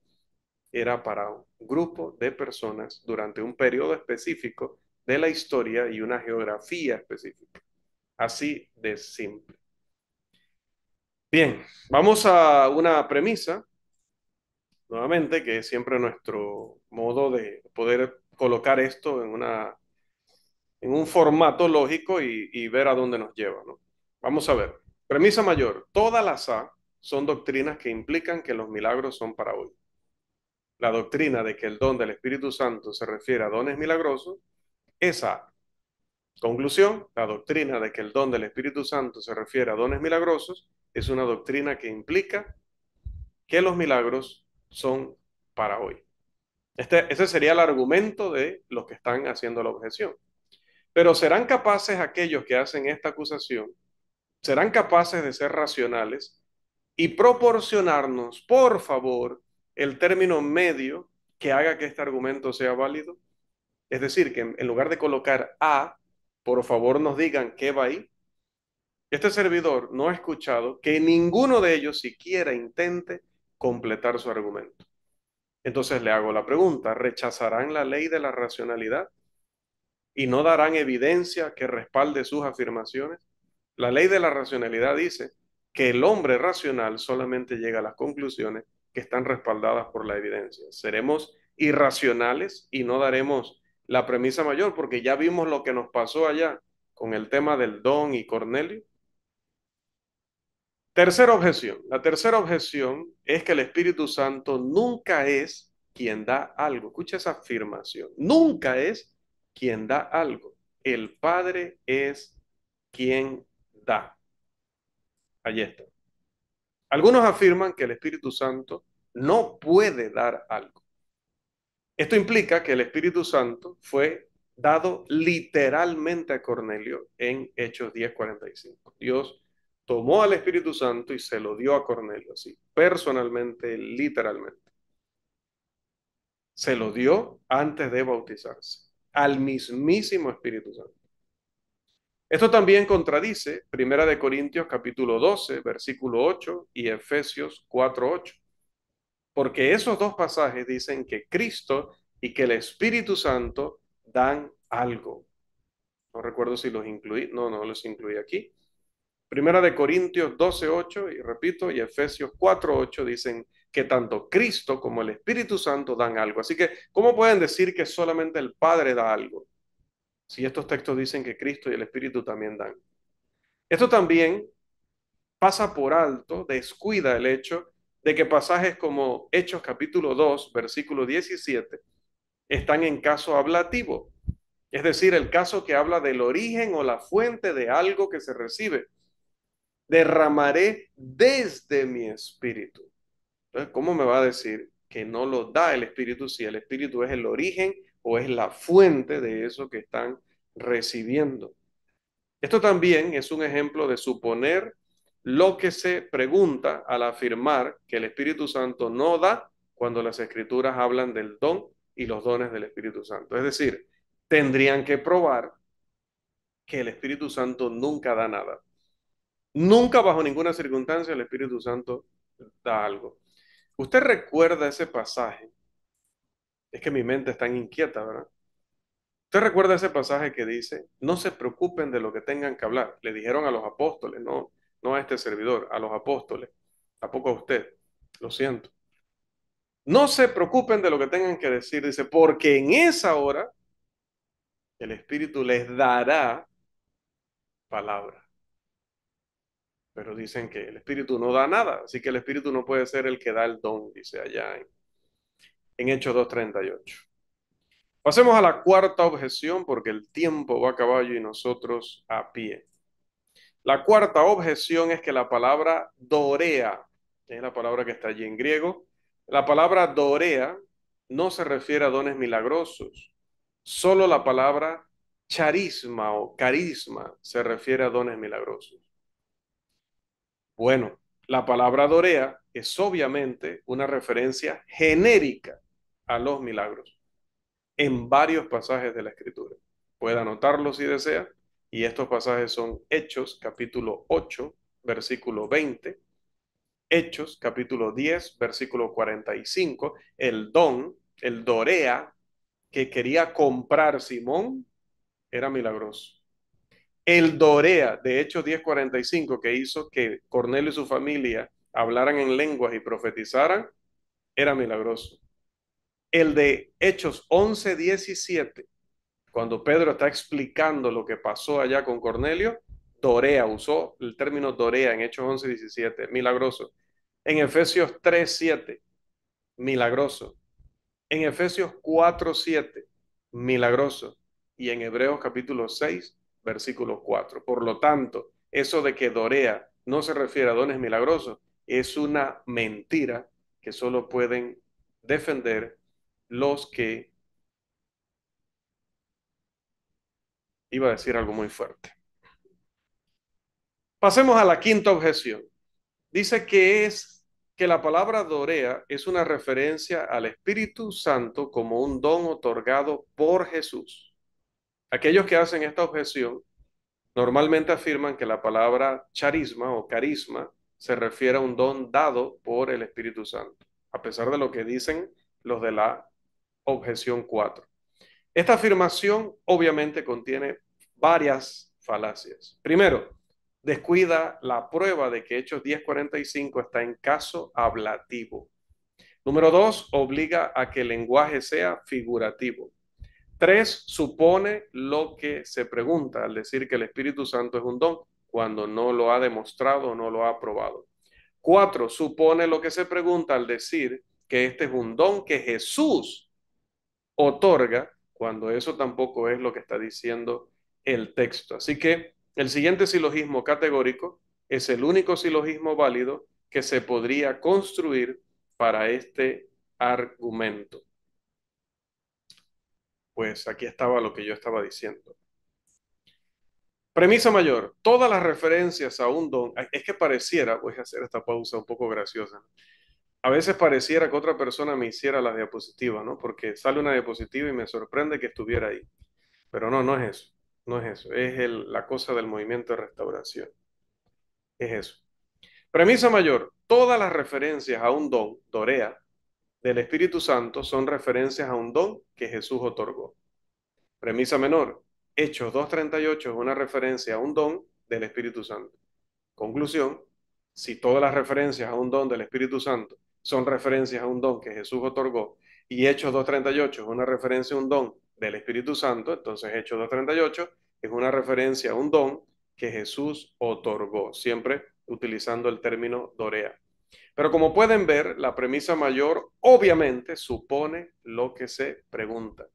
era para un grupo de personas durante un periodo específico de la historia y una geografía específica. Así de simple. Bien, vamos a una premisa, nuevamente, que es siempre nuestro modo de poder colocar esto en un formato lógico y ver a dónde nos lleva, ¿no? Vamos a ver. Premisa mayor. Todas las A son doctrinas que implican que los milagros son para hoy. La doctrina de que el don del Espíritu Santo se refiere a dones milagrosos es A. Conclusión, la doctrina de que el don del Espíritu Santo se refiere a dones milagrosos es una doctrina que implica que los milagros son para hoy. Ese sería el argumento de los que están haciendo la objeción. Pero ¿serán capaces aquellos que hacen esta acusación? ¿Serán capaces de ser racionales y proporcionarnos, por favor, el término medio que haga que este argumento sea válido? Es decir, que en lugar de colocar A, por favor nos digan qué va ahí. Este servidor no ha escuchado que ninguno de ellos siquiera intente completar su argumento. Entonces le hago la pregunta, ¿rechazarán la ley de la racionalidad y no darán evidencia que respalde sus afirmaciones? La ley de la racionalidad dice que el hombre racional solamente llega a las conclusiones que están respaldadas por la evidencia. Seremos irracionales y no daremos la premisa mayor porque ya vimos lo que nos pasó allá con el tema del don y Cornelio. Tercera objeción. La tercera objeción es que el Espíritu Santo nunca es quien da algo. Escucha esa afirmación. Nunca es quien da algo. El Padre es quien da. Allí está. Algunos afirman que el Espíritu Santo no puede dar algo. Esto implica que el Espíritu Santo fue dado literalmente a Cornelio en Hechos 10:45. Dios tomó al Espíritu Santo y se lo dio a Cornelio, así, personalmente, literalmente. Se lo dio antes de bautizarse, al mismísimo Espíritu Santo. Esto también contradice 1 Corintios capítulo 12, versículo 8 y Efesios 4:8. Porque esos dos pasajes dicen que Cristo y que el Espíritu Santo dan algo. No recuerdo si los incluí, no los incluí aquí. Primera de Corintios 12:8 y repito, y Efesios 4:8 dicen que tanto Cristo como el Espíritu Santo dan algo. Así que, ¿cómo pueden decir que solamente el Padre da algo? Si estos textos dicen que Cristo y el Espíritu también dan. Esto también pasa por alto, descuida el hecho de que pasajes como Hechos capítulo 2, versículo 17, están en caso ablativo, es decir, el caso que habla del origen o la fuente de algo que se recibe. Derramaré desde mi espíritu. Entonces, ¿cómo me va a decir que no lo da el espíritu si el espíritu es el origen o es la fuente de eso que están recibiendo? Esto también es un ejemplo de suponer lo que se pregunta al afirmar que el Espíritu Santo no da cuando las Escrituras hablan del don y los dones del Espíritu Santo. Es decir, tendrían que probar que el Espíritu Santo nunca da nada. Nunca bajo ninguna circunstancia el Espíritu Santo da algo. ¿Usted recuerda ese pasaje? Es que mi mente es tan inquieta, ¿verdad? ¿Usted recuerda ese pasaje que dice, no se preocupen de lo que tengan que hablar? Le dijeron a los apóstoles, no a este servidor, a los apóstoles, tampoco a usted. Lo siento. No se preocupen de lo que tengan que decir, dice, porque en esa hora el Espíritu les dará palabra. Pero dicen que el Espíritu no da nada, así que el Espíritu no puede ser el que da el don, dice allá en Hechos 2:38. Pasemos a la cuarta objeción, porque el tiempo va a caballo y nosotros a pie. La cuarta objeción es que la palabra dorea, es la palabra que está allí en griego, la palabra dorea no se refiere a dones milagrosos. Solo la palabra charisma o carisma se refiere a dones milagrosos. Bueno, la palabra dorea es obviamente una referencia genérica a los milagros en varios pasajes de la Escritura. Puede anotarlo si desea, y estos pasajes son Hechos capítulo 8, versículo 20, Hechos capítulo 10, versículo 45, el don, el dorea que quería comprar Simón era milagroso. El Dorea de Hechos 10:45 que hizo que Cornelio y su familia hablaran en lenguas y profetizaran era milagroso. El de Hechos 11:17, cuando Pedro está explicando lo que pasó allá con Cornelio, Dorea, usó el término Dorea en Hechos 11:17, milagroso. En Efesios 3:7, milagroso. En Efesios 4:7, milagroso. Y en Hebreos capítulo 6, versículo 4. Por lo tanto, eso de que Dorea no se refiere a dones milagrosos es una mentira que solo pueden defender los que, iba a decir algo muy fuerte. Pasemos a la quinta objeción. Dice que la palabra Dorea es una referencia al Espíritu Santo como un don otorgado por Jesús. Aquellos que hacen esta objeción normalmente afirman que la palabra charisma o carisma se refiere a un don dado por el Espíritu Santo, a pesar de lo que dicen los de la objeción 4. Esta afirmación obviamente contiene varias falacias. Primero, descuida la prueba de que Hechos 10:45 está en caso ablativo. Número dos, obliga a que el lenguaje sea figurativo. Tres, supone lo que se pregunta al decir que el Espíritu Santo es un don cuando no lo ha demostrado o no lo ha probado. Cuatro, supone lo que se pregunta al decir que este es un don que Jesús otorga cuando eso tampoco es lo que está diciendo el texto. Así que el siguiente silogismo categórico es el único silogismo válido que se podría construir para este argumento. Pues aquí estaba lo que yo estaba diciendo. Premisa mayor, todas las referencias a un don, es que pareciera, voy a hacer esta pausa un poco graciosa, a veces pareciera que otra persona me hiciera la diapositiva, ¿no? Porque sale una diapositiva y me sorprende que estuviera ahí. Pero no, no es eso, no es eso, es la cosa del movimiento de restauración, es eso. Premisa mayor, todas las referencias a un don, Dorea, del Espíritu Santo son referencias a un don que Jesús otorgó. Premisa menor, Hechos 2:38 es una referencia a un don del Espíritu Santo. Conclusión, si todas las referencias a un don del Espíritu Santo son referencias a un don que Jesús otorgó y Hechos 2:38 es una referencia a un don del Espíritu Santo, entonces Hechos 2:38 es una referencia a un don que Jesús otorgó, siempre utilizando el término dorea. Pero como pueden ver, la premisa mayor obviamente supone lo que se pregunta,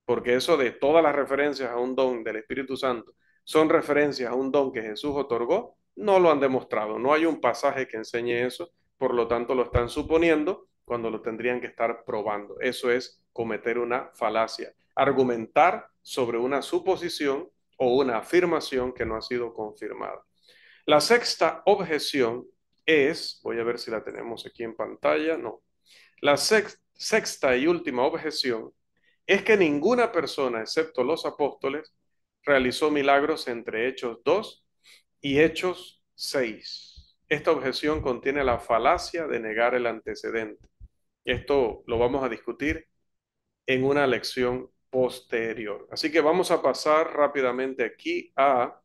porque eso de todas las referencias a un don del Espíritu Santo son referencias a un don que Jesús otorgó, no lo han demostrado, no hay un pasaje que enseñe eso, por lo tanto lo están suponiendo cuando lo tendrían que estar probando. Eso es cometer una falacia, argumentar sobre una suposición o una afirmación que no ha sido confirmada. La sexta objeción es, voy a ver si la tenemos aquí en pantalla, no. La sexta y última objeción es que ninguna persona, excepto los apóstoles, realizó milagros entre Hechos 2 y Hechos 6. Esta objeción contiene la falacia de negar el antecedente. Esto lo vamos a discutir en una lección posterior. Así que vamos a pasar rápidamente aquí a,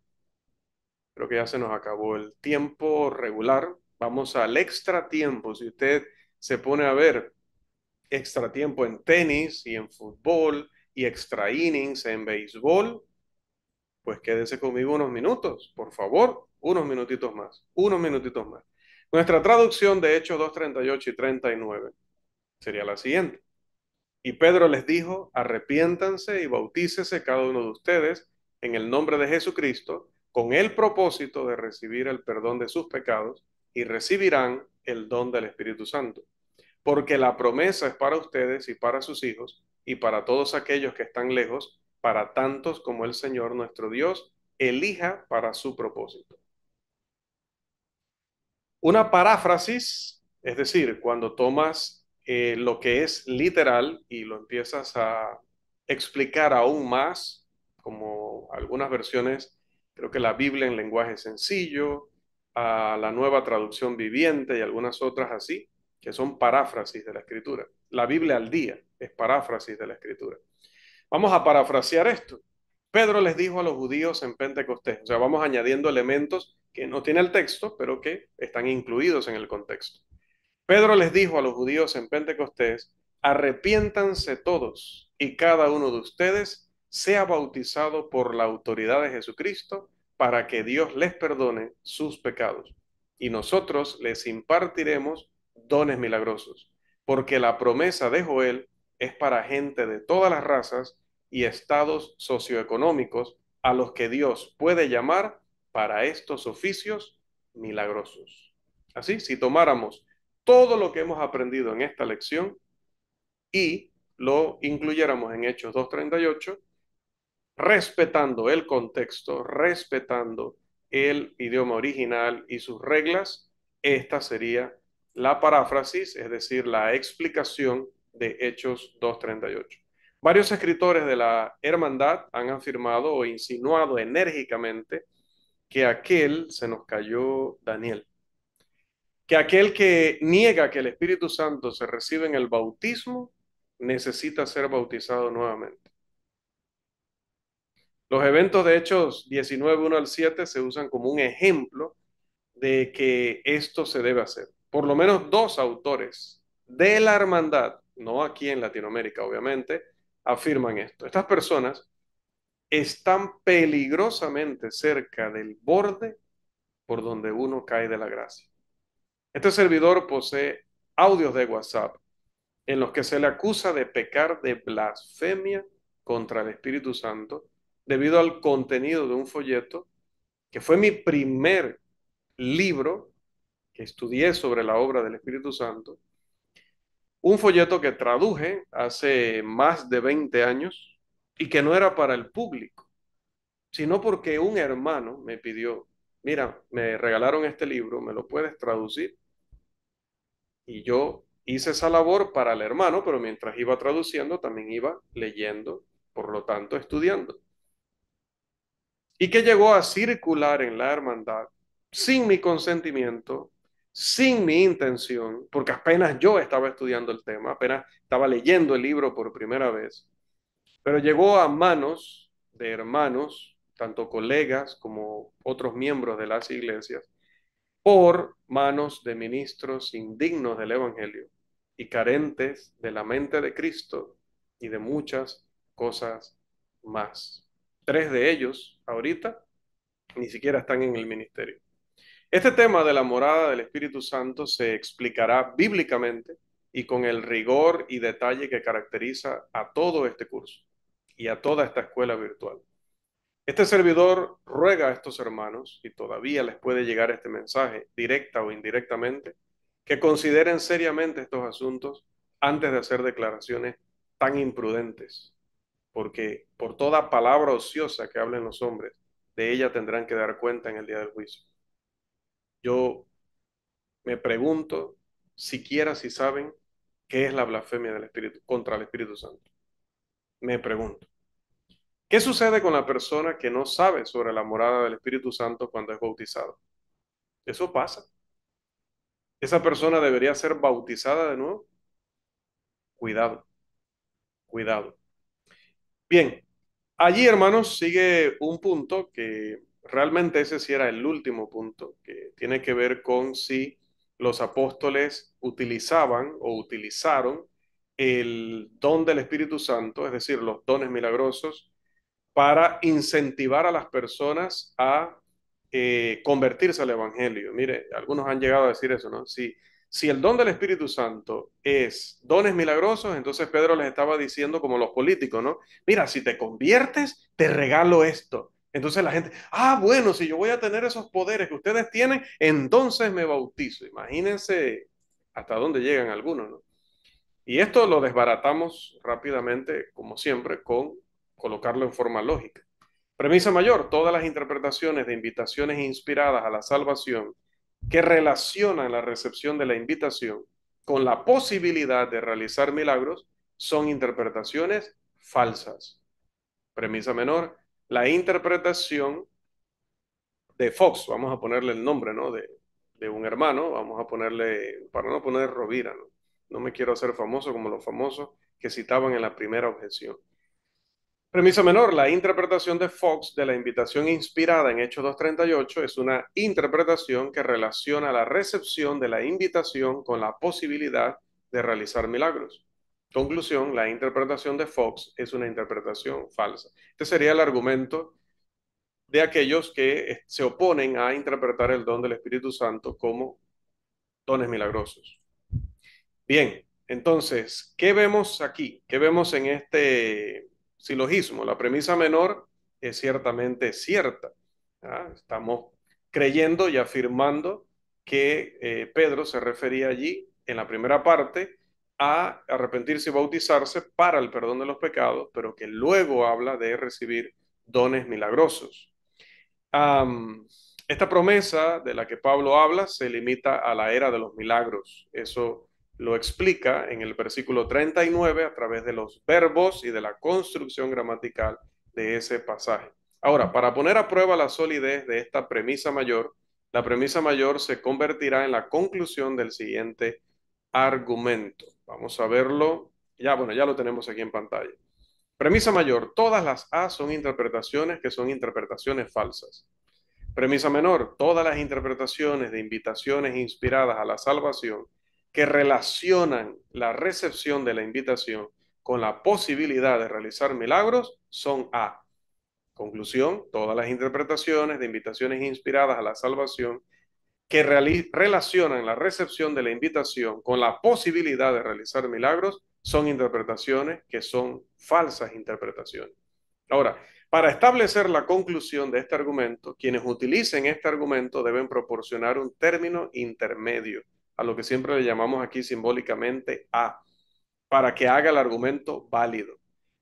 creo que ya se nos acabó el tiempo regular. Vamos al extra tiempo. Si usted se pone a ver extra tiempo en tenis y en fútbol y extra innings en béisbol, pues quédese conmigo unos minutos, por favor, unos minutitos más. Nuestra traducción de Hechos 2:38 y 39 sería la siguiente. Y Pedro les dijo, arrepiéntanse y bautícese cada uno de ustedes en el nombre de Jesucristo, con el propósito de recibir el perdón de sus pecados y recibirán el don del Espíritu Santo. Porque la promesa es para ustedes y para sus hijos y para todos aquellos que están lejos, para tantos como el Señor nuestro Dios elija para su propósito. Una paráfrasis, es decir, cuando tomas lo que es literal y lo empiezas a explicar aún más, como algunas versiones, creo que la Biblia en lenguaje sencillo, a la nueva traducción viviente y algunas otras así, que son paráfrasis de la escritura. La Biblia al día es paráfrasis de la escritura. Vamos a parafrasear esto. Pedro les dijo a los judíos en Pentecostés, o sea, vamos añadiendo elementos que no tiene el texto, pero que están incluidos en el contexto. Pedro les dijo a los judíos en Pentecostés, arrepiéntanse todos y cada uno de ustedes sea bautizado por la autoridad de Jesucristo para que Dios les perdone sus pecados. Y nosotros les impartiremos dones milagrosos, porque la promesa de Joel es para gente de todas las razas y estados socioeconómicos a los que Dios puede llamar para estos oficios milagrosos. Así, si tomáramos todo lo que hemos aprendido en esta lección y lo incluyéramos en Hechos 2:38, respetando el contexto, respetando el idioma original y sus reglas, esta sería la paráfrasis, es decir, la explicación de Hechos 2:38. Varios escritores de la hermandad han afirmado o insinuado enérgicamente que aquel se nos cayó Daniel, que aquel que niega que el Espíritu Santo se recibe en el bautismo necesita ser bautizado nuevamente. Los eventos de Hechos 19, 1 al 7 se usan como un ejemplo de que esto se debe hacer. Por lo menos dos autores de la hermandad, no aquí en Latinoamérica obviamente, afirman esto. Estas personas están peligrosamente cerca del borde por donde uno cae de la gracia. Este servidor posee audios de WhatsApp en los que se le acusa de pecar de blasfemia contra el Espíritu Santo debido al contenido de un folleto que fue mi primer libro que estudié sobre la obra del Espíritu Santo, un folleto que traduje hace más de 20 años y que no era para el público, sino porque un hermano me pidió, mira, me regalaron este libro, ¿me lo puedes traducir? Y yo hice esa labor para el hermano, pero mientras iba traduciendo, también iba leyendo, por lo tanto, estudiando. Y que llegó a circular en la hermandad sin mi consentimiento, sin mi intención, porque apenas yo estaba estudiando el tema, apenas estaba leyendo el libro por primera vez, pero llegó a manos de hermanos, tanto colegas como otros miembros de las iglesias, por manos de ministros indignos del Evangelio y carentes de la mente de Cristo y de muchas cosas más. Tres de ellos ahorita ni siquiera están en el ministerio. Este tema de la morada del Espíritu Santo se explicará bíblicamente y con el rigor y detalle que caracteriza a todo este curso y a toda esta escuela virtual. Este servidor ruega a estos hermanos, y todavía les puede llegar este mensaje, directa o indirectamente, que consideren seriamente estos asuntos antes de hacer declaraciones tan imprudentes, porque por toda palabra ociosa que hablen los hombres, de ella tendrán que dar cuenta en el día del juicio. Yo me pregunto siquiera si saben qué es la blasfemia del Espíritu contra el Espíritu Santo. Me pregunto. ¿Qué sucede con la persona que no sabe sobre la morada del Espíritu Santo cuando es bautizado? Eso pasa. ¿Esa persona debería ser bautizada de nuevo? Cuidado, cuidado. Bien, allí, hermanos, sigue un punto que realmente ese sí era el último punto, que tiene que ver con si los apóstoles utilizaban o utilizaron el don del Espíritu Santo, es decir, los dones milagrosos, para incentivar a las personas a convertirse al Evangelio. Mire, algunos han llegado a decir eso, ¿no? Si el don del Espíritu Santo es dones milagrosos, entonces Pedro les estaba diciendo como los políticos, ¿no? Mira, si te conviertes, te regalo esto. Entonces la gente, bueno, si yo voy a tener esos poderes que ustedes tienen, entonces me bautizo. Imagínense hasta dónde llegan algunos, ¿no? Y esto lo desbaratamos rápidamente, como siempre, con colocarlo en forma lógica. Premisa mayor, todas las interpretaciones de invitaciones inspiradas a la salvación que relacionan la recepción de la invitación con la posibilidad de realizar milagros son interpretaciones falsas. Premisa menor, la interpretación de Fox, vamos a ponerle el nombre, ¿no? De un hermano, vamos a ponerle, para no poner Rovira, ¿no? No me quiero hacer famoso como los famosos que citaban en la primera objeción. Premisa menor, la interpretación de Fox de la invitación inspirada en Hechos 2:38 es una interpretación que relaciona la recepción de la invitación con la posibilidad de realizar milagros. Conclusión, la interpretación de Fox es una interpretación falsa. Este sería el argumento de aquellos que se oponen a interpretar el don del Espíritu Santo como dones milagrosos. Bien, entonces, ¿qué vemos aquí? ¿Qué vemos en este silogismo? La premisa menor es ciertamente cierta. ¿Ah? Estamos creyendo y afirmando que Pedro se refería allí, en la primera parte, a arrepentirse y bautizarse para el perdón de los pecados, pero que luego habla de recibir dones milagrosos. Um, Esta promesa de la que Pablo habla se limita a la era de los milagros. Eso lo explica en el versículo 39 a través de los verbos y de la construcción gramatical de ese pasaje. Ahora, para poner a prueba la solidez de esta premisa mayor, la premisa mayor se convertirá en la conclusión del siguiente argumento. Vamos a verlo. Ya, bueno, ya lo tenemos aquí en pantalla. Premisa mayor, todas las A son interpretaciones que son interpretaciones falsas. Premisa menor, todas las interpretaciones de invitaciones inspiradas a la salvación que relacionan la recepción de la invitación con la posibilidad de realizar milagros son A. Conclusión, todas las interpretaciones de invitaciones inspiradas a la salvación que relacionan la recepción de la invitación con la posibilidad de realizar milagros son interpretaciones que son falsas interpretaciones. Ahora, para establecer la conclusión de este argumento, quienes utilicen este argumento deben proporcionar un término intermedio, a lo que siempre le llamamos aquí simbólicamente A, para que haga el argumento válido.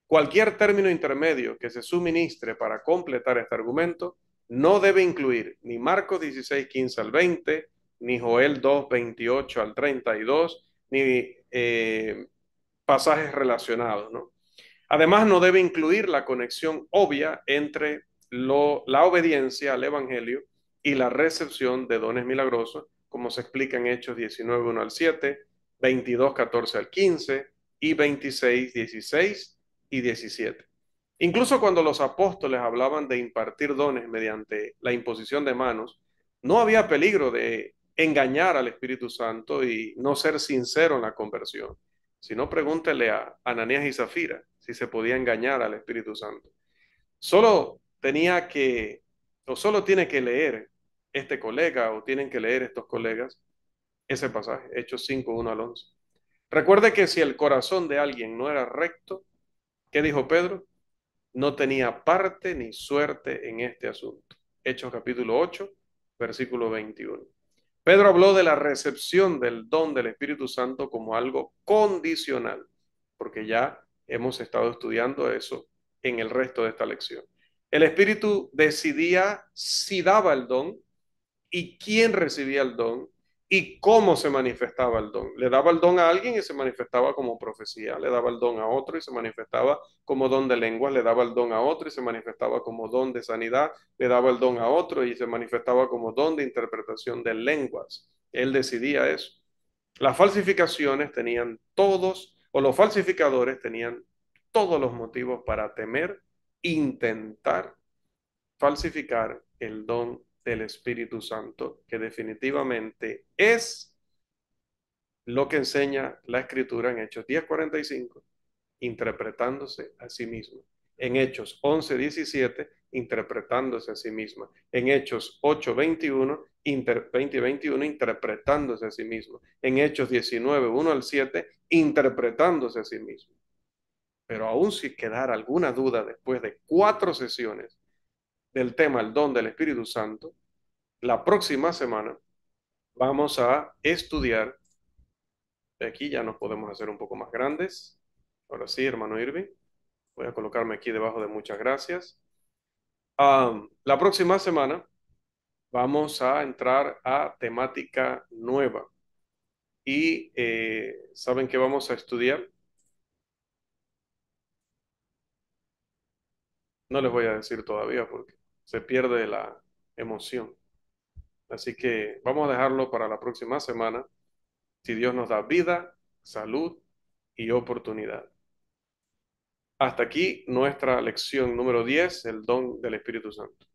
Cualquier término intermedio que se suministre para completar este argumento no debe incluir ni Marcos 16:15 al 20, ni Joel 2:28 al 32, ni pasajes relacionados, ¿no? Además, no debe incluir la conexión obvia entre la obediencia al Evangelio y la recepción de dones milagrosos, como se explica en Hechos 19:1 al 7, 22:14 al 15 y 26:16 y 17. Incluso cuando los apóstoles hablaban de impartir dones mediante la imposición de manos, no había peligro de engañar al Espíritu Santo y no ser sincero en la conversión. Si no, pregúntele a Ananías y Zafira si se podía engañar al Espíritu Santo. Solo tenía que, o solo tiene que leer este colega, o tienen que leer estos colegas, ese pasaje, Hechos 5:1 al 11. Recuerde que si el corazón de alguien no era recto, ¿qué dijo Pedro? No tenía parte ni suerte en este asunto. Hechos capítulo 8, versículo 21. Pedro habló de la recepción del don del Espíritu Santo como algo condicional, porque ya hemos estado estudiando eso en el resto de esta lección. El Espíritu decidía si daba el don y quién recibía el don y cómo se manifestaba el don. Le daba el don a alguien y se manifestaba como profecía, le daba el don a otro y se manifestaba como don de lenguas, le daba el don a otro y se manifestaba como don de sanidad, le daba el don a otro y se manifestaba como don de interpretación de lenguas. Él decidía eso. Las falsificaciones tenían todos, o los falsificadores tenían todos los motivos para temer, intentar falsificar el don del Espíritu Santo, que definitivamente es lo que enseña la Escritura en Hechos 10:45, interpretándose a sí misma. En Hechos 11:17, interpretándose a sí misma. En Hechos 8:21, 20 y 21, interpretándose a sí misma. En Hechos 19:1 al 7, interpretándose a sí misma. Pero aún si quedara alguna duda después de 4 sesiones del tema el don del Espíritu Santo, la próxima semana vamos a estudiar. De aquí ya nos podemos hacer un poco más grandes. Ahora sí, hermano Irving. Voy a colocarme aquí debajo de muchas gracias. La próxima semana vamos a entrar a temática nueva. Y ¿saben qué vamos a estudiar? No les voy a decir todavía porque se pierde la emoción. Así que vamos a dejarlo para la próxima semana, si Dios nos da vida, salud y oportunidad. Hasta aquí nuestra lección número 10, el don del Espíritu Santo.